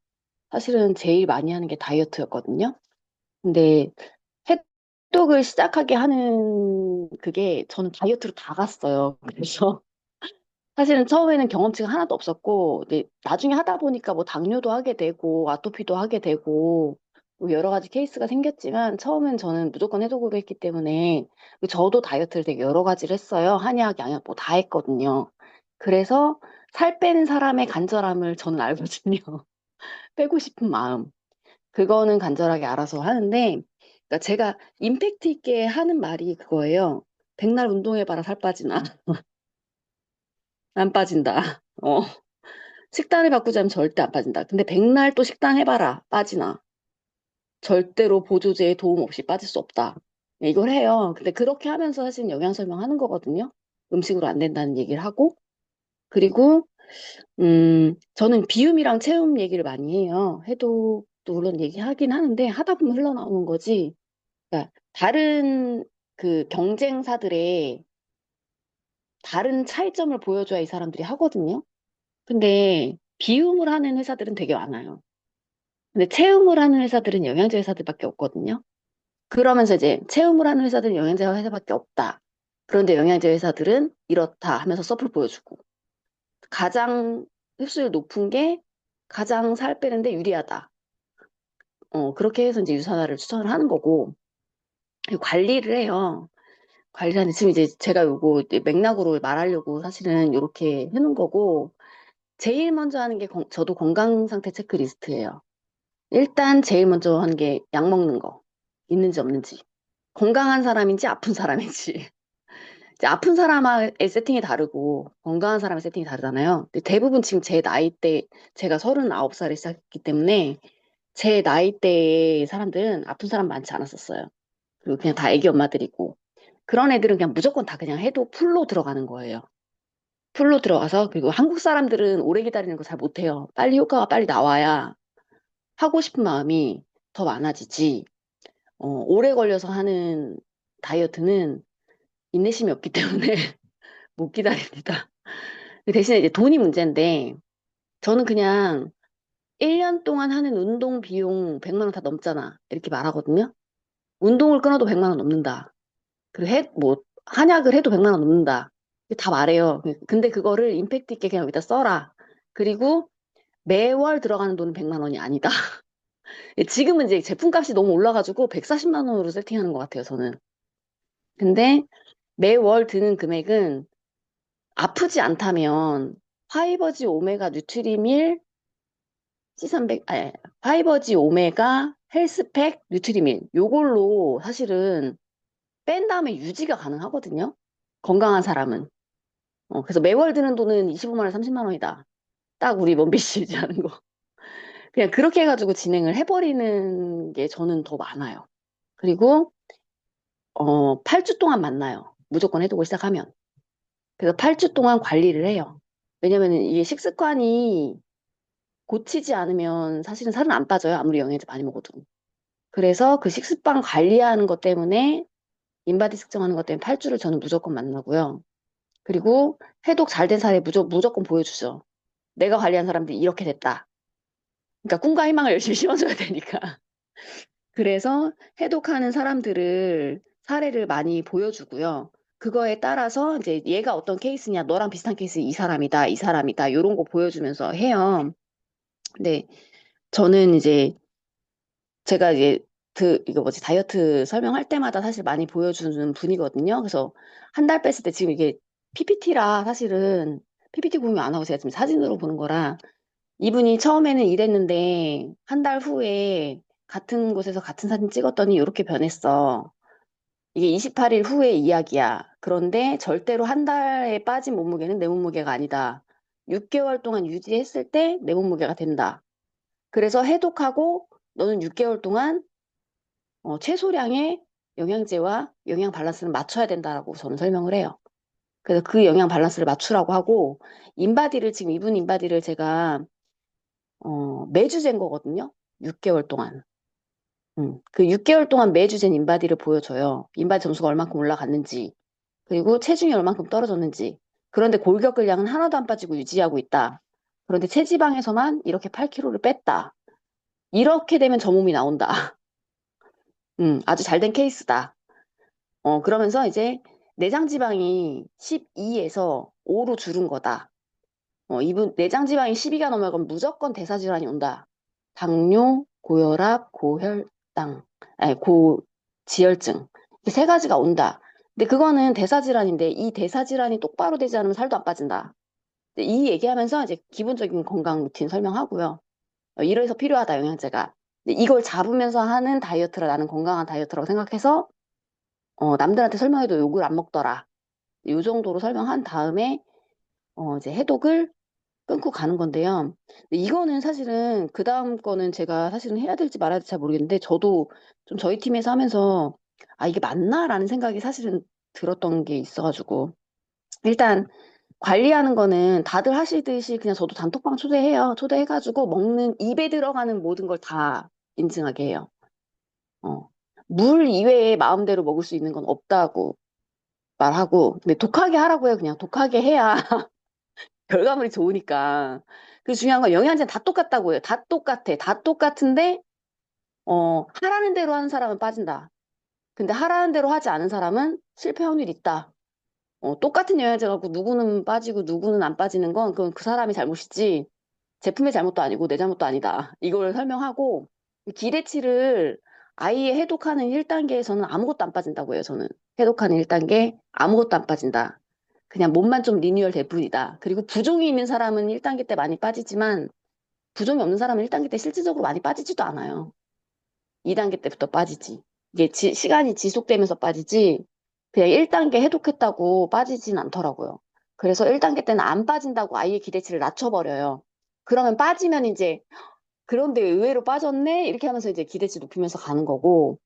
사실은 제일 많이 하는 게 다이어트였거든요. 근데 해독을 시작하게 하는 그게 저는 다이어트로 다 갔어요. 그래서 사실은 처음에는 경험치가 하나도 없었고, 근데 나중에 하다 보니까 뭐 당뇨도 하게 되고, 아토피도 하게 되고, 뭐 여러 가지 케이스가 생겼지만 처음엔 저는 무조건 해독으로 했기 때문에 저도 다이어트를 되게 여러 가지를 했어요. 한약, 양약 뭐 다 했거든요. 그래서 살 빼는 사람의 간절함을 저는 알거든요. 빼고 싶은 마음. 그거는 간절하게 알아서 하는데, 그러니까 제가 임팩트 있게 하는 말이 그거예요. 백날 운동해봐라, 살 빠지나. 안 빠진다. 식단을 바꾸자면 절대 안 빠진다. 근데 백날 또 식단 해봐라, 빠지나. 절대로 보조제에 도움 없이 빠질 수 없다. 네, 이걸 해요. 근데 그렇게 하면서 사실 영양 설명하는 거거든요. 음식으로 안 된다는 얘기를 하고. 그리고, 저는 비움이랑 체움 얘기를 많이 해요. 해독도 물론 얘기하긴 하는데, 하다 보면 흘러나오는 거지. 그러니까 다른 그 경쟁사들의 다른 차이점을 보여줘야 이 사람들이 하거든요. 근데 비움을 하는 회사들은 되게 많아요. 근데 체움을 하는 회사들은 영양제 회사들밖에 없거든요. 그러면서 이제 체험을 하는 회사들은 영양제 회사밖에 없다. 그런데 영양제 회사들은 이렇다 하면서 서플 보여주고 가장 흡수율 높은 게 가장 살 빼는데 유리하다. 그렇게 해서 이제 유산화를 추천을 하는 거고 관리를 해요. 관리를 하는데 지금 이제 제가 요거 이제 맥락으로 말하려고 사실은 이렇게 해놓은 거고 제일 먼저 하는 게 저도 건강 상태 체크리스트예요. 일단 제일 먼저 하는 게 약 먹는 거 있는지 없는지 건강한 사람인지 아픈 사람인지 이제 아픈 사람의 세팅이 다르고 건강한 사람의 세팅이 다르잖아요. 근데 대부분 지금 제 나이대 제가 39살에 시작했기 때문에 제 나이대의 사람들은 아픈 사람 많지 않았었어요. 그리고 그냥 다 애기 엄마들이고 그런 애들은 그냥 무조건 다 그냥 해도 풀로 들어가는 거예요. 풀로 들어가서 그리고 한국 사람들은 오래 기다리는 거 잘 못해요. 빨리 효과가 빨리 나와야 하고 싶은 마음이 더 많아지지. 오래 걸려서 하는 다이어트는 인내심이 없기 때문에 못 기다립니다. 대신에 이제 돈이 문제인데, 저는 그냥 1년 동안 하는 운동 비용 100만 원 다 넘잖아. 이렇게 말하거든요. 운동을 끊어도 100만 원 넘는다. 그리고 한약을 해도 100만 원 넘는다. 다 말해요. 근데 그거를 임팩트 있게 그냥 여기다 써라. 그리고 매월 들어가는 돈은 100만 원이 아니다. 지금은 이제 제품값이 너무 올라가지고 140만 원으로 세팅하는 것 같아요, 저는. 근데 매월 드는 금액은 아프지 않다면 파이버지 오메가 뉴트리밀 C300, 파이버지 오메가 헬스팩 뉴트리밀 요걸로 사실은 뺀 다음에 유지가 가능하거든요. 건강한 사람은. 그래서 매월 드는 돈은 25만 원, 30만 원이다. 딱 우리 원비 씨 유지하는 거. 그냥 그렇게 해가지고 진행을 해버리는 게 저는 더 많아요. 그리고 8주 동안 만나요. 무조건 해독을 시작하면. 그래서 8주 동안 관리를 해요. 왜냐면 이게 식습관이 고치지 않으면 사실은 살은 안 빠져요. 아무리 영양제 많이 먹어도. 그래서 그 식습관 관리하는 것 때문에 인바디 측정하는 것 때문에 8주를 저는 무조건 만나고요. 그리고 해독 잘 된 사례 무조건 보여주죠. 내가 관리한 사람들이 이렇게 됐다. 그러니까 꿈과 희망을 열심히 심어줘야 되니까. 그래서 해독하는 사람들을 사례를 많이 보여주고요. 그거에 따라서 이제 얘가 어떤 케이스냐, 너랑 비슷한 케이스 이 사람이다, 이 사람이다, 이런 거 보여주면서 해요. 근데 저는 이제 제가 이제 이거 뭐지 다이어트 설명할 때마다 사실 많이 보여주는 분이거든요. 그래서 한 달 뺐을 때 지금 이게 PPT라 사실은 PPT 공유 안 하고 제가 지금 사진으로 보는 거라 이분이 처음에는 이랬는데 한 달 후에 같은 곳에서 같은 사진 찍었더니 이렇게 변했어. 이게 28일 후의 이야기야. 그런데 절대로 한 달에 빠진 몸무게는 내 몸무게가 아니다. 6개월 동안 유지했을 때 내 몸무게가 된다. 그래서 해독하고 너는 6개월 동안 최소량의 영양제와 영양 밸런스를 맞춰야 된다라고 저는 설명을 해요. 그래서 그 영양 밸런스를 맞추라고 하고 인바디를 지금 이분 인바디를 제가 매주 잰 거거든요. 6개월 동안. 그 6개월 동안 매주 잰 인바디를 보여줘요. 인바디 점수가 얼만큼 올라갔는지 그리고 체중이 얼만큼 떨어졌는지 그런데 골격근량은 하나도 안 빠지고 유지하고 있다. 그런데 체지방에서만 이렇게 8kg를 뺐다. 이렇게 되면 저 몸이 나온다. 아주 잘 된 케이스다. 그러면서 이제 내장 지방이 12에서 5로 줄은 거다. 이분 내장 지방이 12가 넘어가면 무조건 대사질환이 온다. 당뇨, 고혈압, 고혈, 고지혈당, 아니, 고지혈증. 이 세 가지가 온다. 근데 그거는 대사질환인데 이 대사질환이 똑바로 되지 않으면 살도 안 빠진다. 이 얘기하면서 이제 기본적인 건강 루틴 설명하고요. 이래서 필요하다, 영양제가. 근데 이걸 잡으면서 하는 다이어트라 나는 건강한 다이어트라고 생각해서 남들한테 설명해도 욕을 안 먹더라. 이 정도로 설명한 다음에 이제 해독을 끊고 가는 건데요. 근데 이거는 사실은 그 다음 거는 제가 사실은 해야 될지 말아야 될지 잘 모르겠는데 저도 좀 저희 팀에서 하면서 아 이게 맞나라는 생각이 사실은 들었던 게 있어가지고 일단 관리하는 거는 다들 하시듯이 그냥 저도 단톡방 초대해요. 초대해가지고 먹는 입에 들어가는 모든 걸 다 인증하게 해요. 어. 물 이외에 마음대로 먹을 수 있는 건 없다고 말하고 근데 독하게 하라고 해요. 그냥 독하게 해야 결과물이 좋으니까. 그 중요한 건 영양제는 다 똑같다고 해요. 다 똑같아. 다 똑같은데, 하라는 대로 하는 사람은 빠진다. 근데 하라는 대로 하지 않은 사람은 실패 확률이 있다. 똑같은 영양제 갖고 누구는 빠지고 누구는 안 빠지는 건 그건 그 사람이 잘못이지 제품의 잘못도 아니고 내 잘못도 아니다. 이걸 설명하고 기대치를 아예 해독하는 1단계에서는 아무것도 안 빠진다고 해요. 저는 해독하는 1단계 아무것도 안 빠진다. 그냥 몸만 좀 리뉴얼 될 뿐이다. 그리고 부종이 있는 사람은 1단계 때 많이 빠지지만 부종이 없는 사람은 1단계 때 실질적으로 많이 빠지지도 않아요. 2단계 때부터 빠지지. 이게 시간이 지속되면서 빠지지 그냥 1단계 해독했다고 빠지진 않더라고요. 그래서 1단계 때는 안 빠진다고 아예 기대치를 낮춰버려요. 그러면 빠지면 이제 그런데 의외로 빠졌네? 이렇게 하면서 이제 기대치 높이면서 가는 거고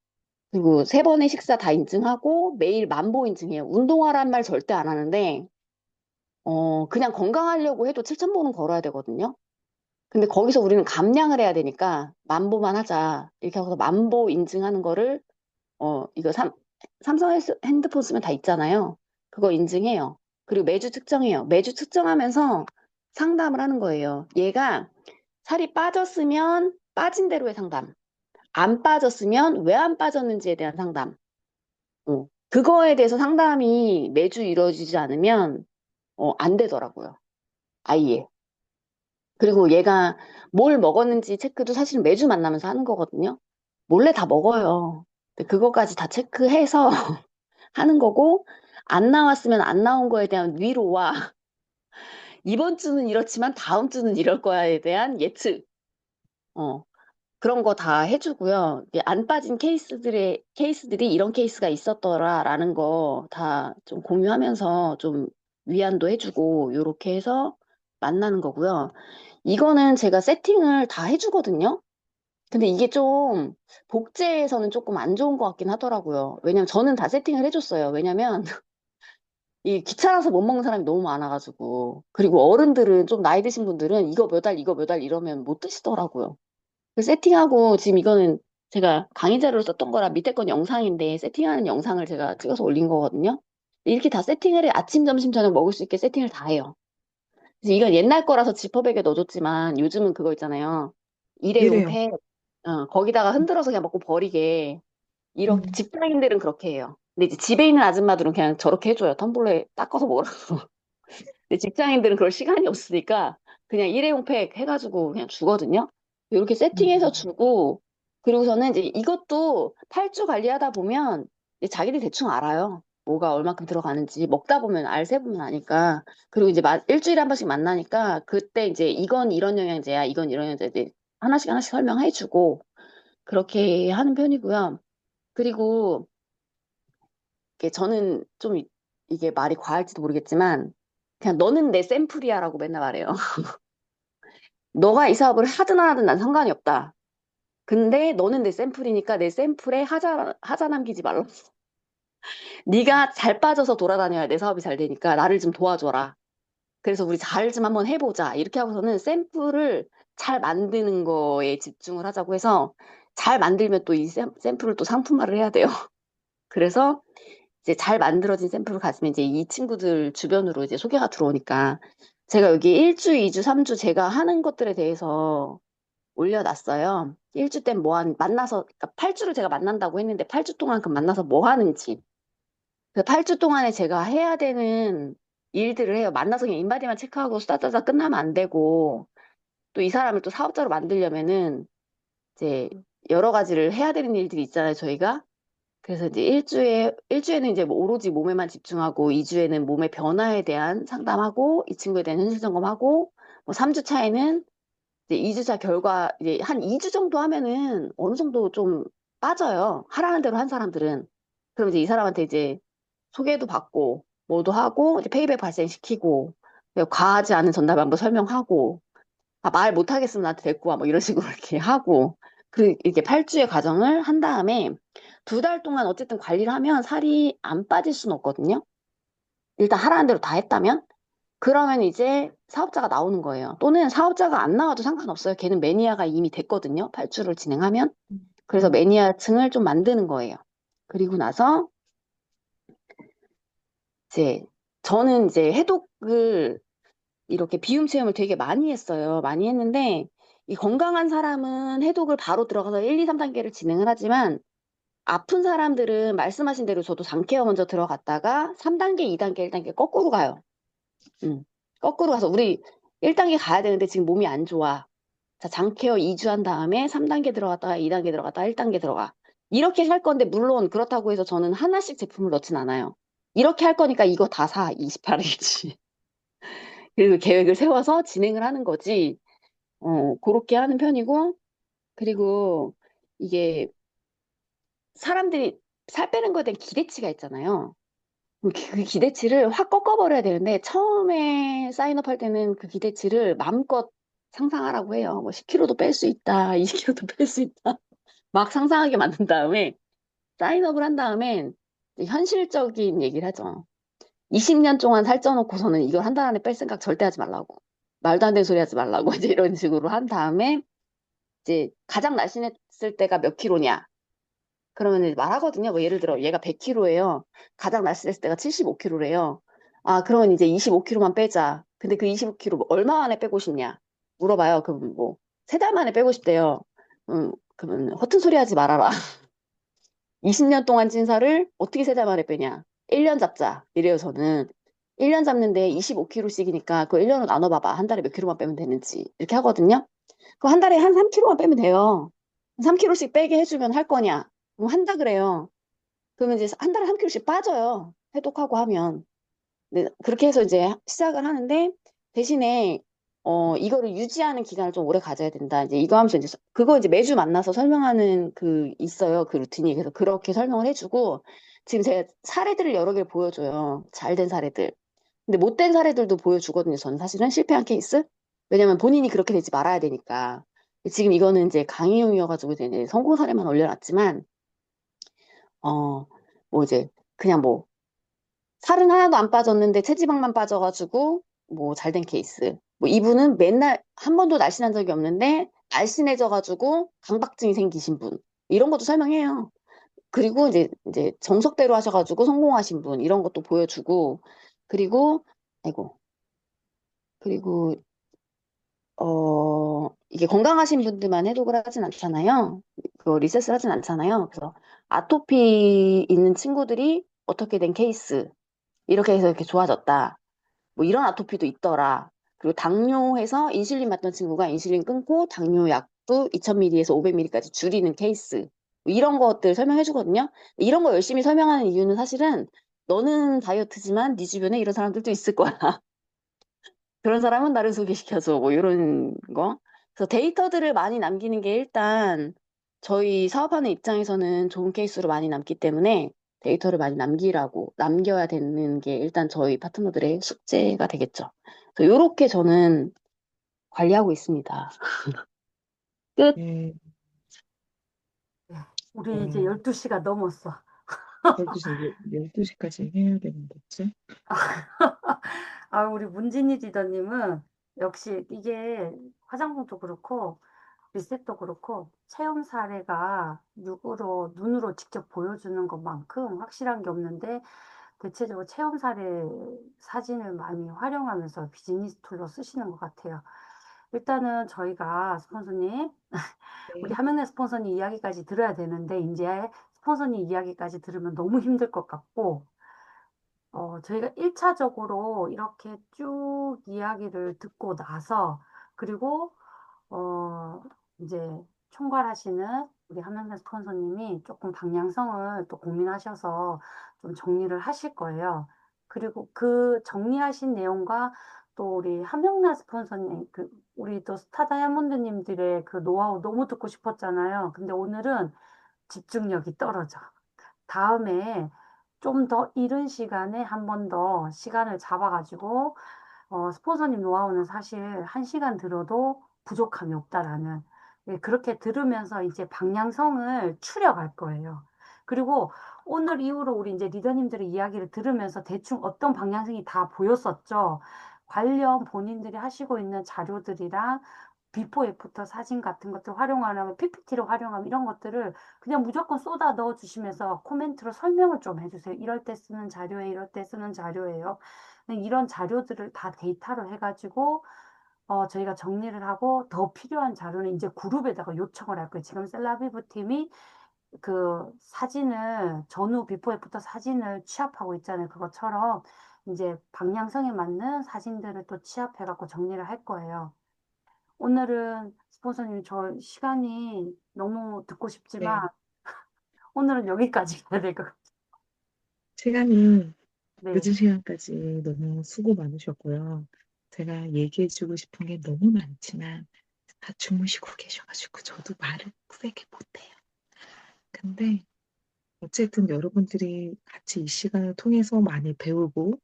그리고 3번의 식사 다 인증하고 매일 만보 인증해요. 운동하란 말 절대 안 하는데 그냥 건강하려고 해도 7,000보는 걸어야 되거든요. 근데 거기서 우리는 감량을 해야 되니까 만보만 하자. 이렇게 하고서 만보 인증하는 거를, 이거 삼성 핸드폰 쓰면 다 있잖아요. 그거 인증해요. 그리고 매주 측정해요. 매주 측정하면서 상담을 하는 거예요. 얘가 살이 빠졌으면 빠진 대로의 상담. 안 빠졌으면 왜 안 빠졌는지에 대한 상담. 그거에 대해서 상담이 매주 이루어지지 않으면, 안 되더라고요. 아예. 그리고 얘가 뭘 먹었는지 체크도 사실 매주 만나면서 하는 거거든요. 몰래 다 먹어요. 근데 그거까지 다 체크해서 하는 거고, 안 나왔으면 안 나온 거에 대한 위로와 이번 주는 이렇지만 다음 주는 이럴 거야에 대한 예측, 어, 그런 거 다 해주고요. 이게 안 빠진 케이스들이 이런 케이스가 있었더라라는 거 다 좀 공유하면서 좀 위안도 해주고, 요렇게 해서 만나는 거고요. 이거는 제가 세팅을 다 해주거든요. 근데 이게 좀 복제에서는 조금 안 좋은 것 같긴 하더라고요. 왜냐면 저는 다 세팅을 해줬어요. 왜냐면 이 귀찮아서 못 먹는 사람이 너무 많아가지고. 그리고 어른들은 좀 나이 드신 분들은 이거 몇 알, 이거 몇 알 이러면 못 드시더라고요. 그 세팅하고 지금 이거는 제가 강의 자료로 썼던 거라 밑에 건 영상인데 세팅하는 영상을 제가 찍어서 올린 거거든요. 이렇게 다 세팅을 해 아침, 점심, 저녁 먹을 수 있게 세팅을 다 해요. 그래서 이건 옛날 거라서 지퍼백에 넣어줬지만 요즘은 그거 있잖아요. 일회용 이래요. 팩. 거기다가 흔들어서 그냥 먹고 버리게. 이렇게 음, 직장인들은 그렇게 해요. 근데 이제 집에 있는 아줌마들은 그냥 저렇게 해줘요. 텀블러에 닦아서 먹으라고. 근데 직장인들은 그럴 시간이 없으니까 그냥 일회용 팩 해가지고 그냥 주거든요. 이렇게 세팅해서 음, 주고 그리고서는 이제 이것도 8주 관리하다 보면 이제 자기들 대충 알아요. 뭐가 얼마큼 들어가는지 먹다 보면 세보면 아니까. 그리고 이제 일주일에 한 번씩 만나니까 그때 이제 이건 이런 영양제야, 이건 이런 영양제 이제 하나씩 하나씩 설명해주고 그렇게 하는 편이고요. 그리고 이게 저는 좀 이게 말이 과할지도 모르겠지만 그냥 너는 내 샘플이야라고 맨날 말해요. 너가 이 사업을 하든 안 하든 난 상관이 없다. 근데 너는 내 샘플이니까 내 샘플에 하자 남기지 말라. 네가 잘 빠져서 돌아다녀야 내 사업이 잘 되니까 나를 좀 도와줘라. 그래서 우리 잘 좀 한번 해보자. 이렇게 하고서는 샘플을 잘 만드는 거에 집중을 하자고 해서 잘 만들면 또 이 샘플을 또 상품화를 해야 돼요. 그래서 이제 잘 만들어진 샘플을 가지면 이제 이 친구들 주변으로 이제 소개가 들어오니까 제가 여기 1주, 2주, 3주 제가 하는 것들에 대해서 올려놨어요. 1주 땐 만나서, 그러니까 8주를 제가 만난다고 했는데 8주 동안 그 만나서 뭐 하는지. 그 8주 동안에 제가 해야 되는 일들을 해요. 만나서 그냥 인바디만 체크하고 수다다다 끝나면 안 되고 또 이 사람을 또 사업자로 만들려면은 이제 여러 가지를 해야 되는 일들이 있잖아요, 저희가. 그래서 이제 일주에는 이제 뭐 오로지 몸에만 집중하고, 2주에는 몸의 변화에 대한 상담하고, 이 친구에 대한 현실 점검하고, 뭐 3주 차에는 이제 2주 차 결과, 이제 한 2주 정도 하면은 어느 정도 좀 빠져요. 하라는 대로 한 사람들은. 그럼 이제 이 사람한테 이제 소개도 받고, 뭐도 하고, 이제 페이백 발생시키고, 과하지 않은 전달 방법 설명하고, 아, 말 못하겠으면 나한테 데리고 와. 뭐 이런 식으로 이렇게 하고. 그리고 이렇게 8주의 과정을 한 다음에 2달 동안 어쨌든 관리를 하면 살이 안 빠질 수는 없거든요. 일단 하라는 대로 다 했다면. 그러면 이제 사업자가 나오는 거예요. 또는 사업자가 안 나와도 상관없어요. 걔는 매니아가 이미 됐거든요. 8주를 진행하면. 그래서 음. 매니아층을 좀 만드는 거예요. 그리고 나서 이제 저는 이제 해독을 이렇게 비움 체험을 되게 많이 했어요. 많이 했는데 이 건강한 사람은 해독을 바로 들어가서 1, 2, 3단계를 진행을 하지만 아픈 사람들은 말씀하신 대로 저도 장케어 먼저 들어갔다가 3단계, 2단계, 1단계 거꾸로 가요. 거꾸로 가서 우리 1단계 가야 되는데 지금 몸이 안 좋아. 자, 장케어 2주 한 다음에 3단계 들어갔다가 2단계 들어갔다가 1단계 들어가. 이렇게 할 건데 물론 그렇다고 해서 저는 하나씩 제품을 넣진 않아요. 이렇게 할 거니까 이거 다 사. 28일치. 그리고 계획을 세워서 진행을 하는 거지. 그렇게 하는 편이고, 그리고 이게 사람들이 살 빼는 거에 대한 기대치가 있잖아요. 그 기대치를 확 꺾어버려야 되는데, 처음에 사인업 할 때는 그 기대치를 마음껏 상상하라고 해요. 뭐 10kg도 뺄 수 있다, 20kg도 뺄 수 있다. 막 상상하게 만든 다음에, 사인업을 한 다음엔 이제 현실적인 얘기를 하죠. 20년 동안 살쪄놓고서는 이걸 한 달 안에 뺄 생각 절대 하지 말라고. 말도 안 되는 소리 하지 말라고. 이제 이런 식으로 한 다음에, 이제 가장 날씬했을 때가 몇 킬로냐. 그러면 이제 말하거든요. 뭐 예를 들어 얘가 100kg예요. 가장 날씬했을 때가 75kg래요. 아, 그러면 이제 25kg만 빼자. 근데 그 25kg 얼마 만에 빼고 싶냐? 물어봐요. 그럼 뭐 3달 만에 빼고 싶대요. 그러면 허튼 소리 하지 말아라. 20년 동안 찐 살을 어떻게 3달 만에 빼냐? 1년 잡자. 이래요, 저는. 1년 잡는데 25kg씩이니까 그 1년으로 나눠봐봐. 한 달에 몇 킬로만 빼면 되는지. 이렇게 하거든요. 그럼 한 달에 한 3kg만 빼면 돼요. 3kg씩 빼게 해주면 할 거냐? 그럼 한다 그래요. 그러면 이제 한 달에 3kg씩 빠져요. 해독하고 하면. 네, 그렇게 해서 이제 시작을 하는데 대신에 이거를 유지하는 기간을 좀 오래 가져야 된다. 이제 이거 하면서 이제 그거 이제 매주 만나서 설명하는 그 있어요. 그 루틴이. 그래서 그렇게 설명을 해주고 지금 제가 사례들을 여러 개를 보여줘요. 잘 된 사례들. 근데 못된 사례들도 보여주거든요. 저는 사실은 실패한 케이스. 왜냐면 본인이 그렇게 되지 말아야 되니까. 지금 이거는 이제 강의용이어가지고 이제 성공 사례만 올려놨지만, 어, 뭐 이제 그냥 뭐 살은 하나도 안 빠졌는데 체지방만 빠져가지고 뭐 잘 된 케이스. 뭐 이분은 맨날 한 번도 날씬한 적이 없는데 날씬해져가지고 강박증이 생기신 분. 이런 것도 설명해요. 그리고 이제 정석대로 하셔가지고 성공하신 분 이런 것도 보여주고 그리고 아이고 그리고 이게 건강하신 분들만 해독을 하진 않잖아요. 그 리셋을 하진 않잖아요. 그래서 아토피 있는 친구들이 어떻게 된 케이스 이렇게 해서 이렇게 좋아졌다. 뭐 이런 아토피도 있더라. 그리고 당뇨해서 인슐린 맞던 친구가 인슐린 끊고 당뇨약도 2000ml에서 500ml까지 줄이는 케이스. 뭐 이런 것들 설명해 주거든요. 이런 거 열심히 설명하는 이유는 사실은 너는 다이어트지만 네 주변에 이런 사람들도 있을 거야. 그런 사람은 나를 소개시켜줘. 뭐 이런 거. 그래서 데이터들을 많이 남기는 게 일단 저희 사업하는 입장에서는 좋은 케이스로 많이 남기 때문에 데이터를 많이 남겨야 되는 게 일단 저희 파트너들의 숙제가 되겠죠. 그래서 이렇게 저는 관리하고 있습니다. 끝. 예, 네, 우리 이제 와, 12시가 넘었어. 12시, 12시까지 해야 되는 거지? 아, 우리 문진희 리더님은 역시 이게 화장품도 그렇고 리셋도 그렇고 체험 사례가 눈으로 직접 보여주는 것만큼 확실한 게 없는데 대체적으로 체험 사례 사진을 많이 활용하면서 비즈니스 툴로 쓰시는 것 같아요. 일단은 저희가 스폰서님, 우리 네. 하명래 스폰서님 이야기까지 들어야 되는데 이제 스폰서님 이야기까지 들으면 너무 힘들 것 같고 저희가 1차적으로 이렇게 쭉 이야기를 듣고 나서, 그리고, 어, 이제 총괄하시는 우리 한명대 스폰서님이 조금 방향성을 또 고민하셔서 좀 정리를 하실 거예요. 그리고 그 정리하신 내용과 또 우리 한명남 스폰서님, 우리 또 스타 다이아몬드님들의 그 노하우 너무 듣고 싶었잖아요. 근데 오늘은 집중력이 떨어져. 다음에 좀 더 이른 시간에 한 번 더 시간을 잡아가지고 스폰서님 노하우는 사실 한 시간 들어도 부족함이 없다라는 예, 그렇게 들으면서 이제 방향성을 추려갈 거예요. 그리고 오늘 이후로 우리 이제 리더님들의 이야기를 들으면서 대충 어떤 방향성이 다 보였었죠. 관련 본인들이 하시고 있는 자료들이랑 비포 애프터 사진 같은 것들 활용하면 PPT를 활용하면 이런 것들을 그냥 무조건 쏟아 넣어 주시면서 코멘트로 설명을 좀 해주세요. 이럴 때 쓰는 자료에 이럴 때 쓰는 자료예요. 네, 이런 자료들을 다 데이터로 해가지고 저희가 정리를 하고 더 필요한 자료는 이제 그룹에다가 요청을 할 거예요. 지금 셀라비브 팀이 그 사진을 전후 비포 애프터 사진을 취합하고 있잖아요. 그것처럼 이제 방향성에 맞는 사진들을 또 취합해갖고 정리를 할 거예요. 오늘은 스폰서님 저 시간이 너무 듣고 싶지만 네. 오늘은 여기까지 해야 될 것 같아요. 시간이 네. 늦은 시간까지 너무 수고 많으셨고요. 제가 얘기해주고 싶은 게 너무 많지만 다 주무시고 계셔가지고 저도 말을 세게 못해요. 근데 어쨌든 여러분들이 같이 이 시간을 통해서 많이 배우고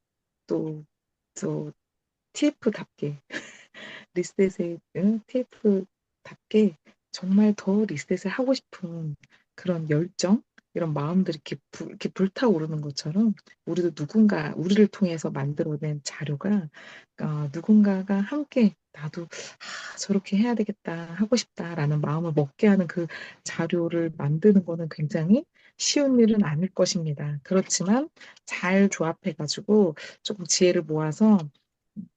또, 또 TF답게 리셋의 TF답게 정말 더 리셋을 하고 싶은 그런 열정, 이런 마음들이 이렇게 불타오르는 것처럼 우리도 우리를 통해서 만들어낸 자료가 누군가가 함께 나도 저렇게 해야 되겠다, 하고 싶다라는 마음을 먹게 하는 그 자료를 만드는 거는 굉장히 쉬운 일은 아닐 것입니다. 그렇지만 잘 조합해가지고 조금 지혜를 모아서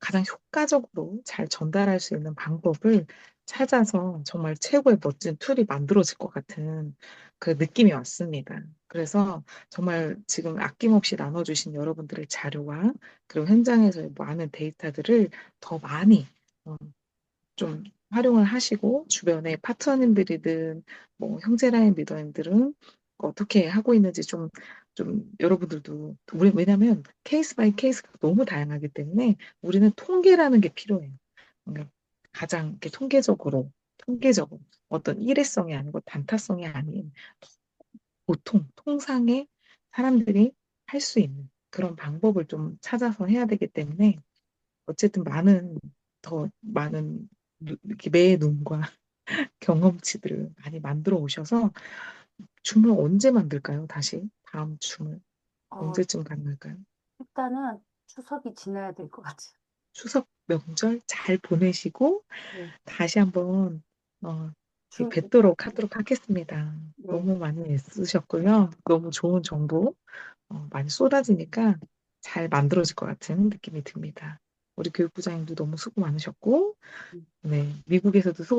가장 효과적으로 잘 전달할 수 있는 방법을 찾아서 정말 최고의 멋진 툴이 만들어질 것 같은 그 느낌이 왔습니다. 그래서 정말 지금 아낌없이 나눠주신 여러분들의 자료와 그리고 현장에서의 많은 데이터들을 더 많이 어, 좀 활용을 하시고 주변의 파트너님들이든 뭐 형제라인 리더님들은 어떻게 하고 있는지 좀 여러분들도 왜냐하면 케이스 바이 케이스가 너무 다양하기 때문에 우리는 통계라는 게 필요해요. 그러니까 가장 이렇게 통계적으로 어떤 일회성이 아니고 단타성이 아닌 보통 통상의 사람들이 할 수 있는 그런 방법을 좀 찾아서 해야 되기 때문에 어쨌든 더 많은 이렇게 매의 눈과 경험치들을 많이 만들어 오셔서 춤을 언제 만들까요? 다시 다음 춤을 어, 언제쯤 가능할까요? 일단은 추석이 지나야 될 것 같아요. 추석 명절 잘 보내시고 네. 다시 한번 이렇게 준비해야 뵙도록 하도록 하겠습니다. 네. 너무 많이 애쓰셨고요. 너무 좋은 정보 많이 쏟아지니까 잘 만들어질 것 같은 느낌이 듭니다. 우리 교육부장님도 너무 수고 많으셨고, 네, 미국에서도 수고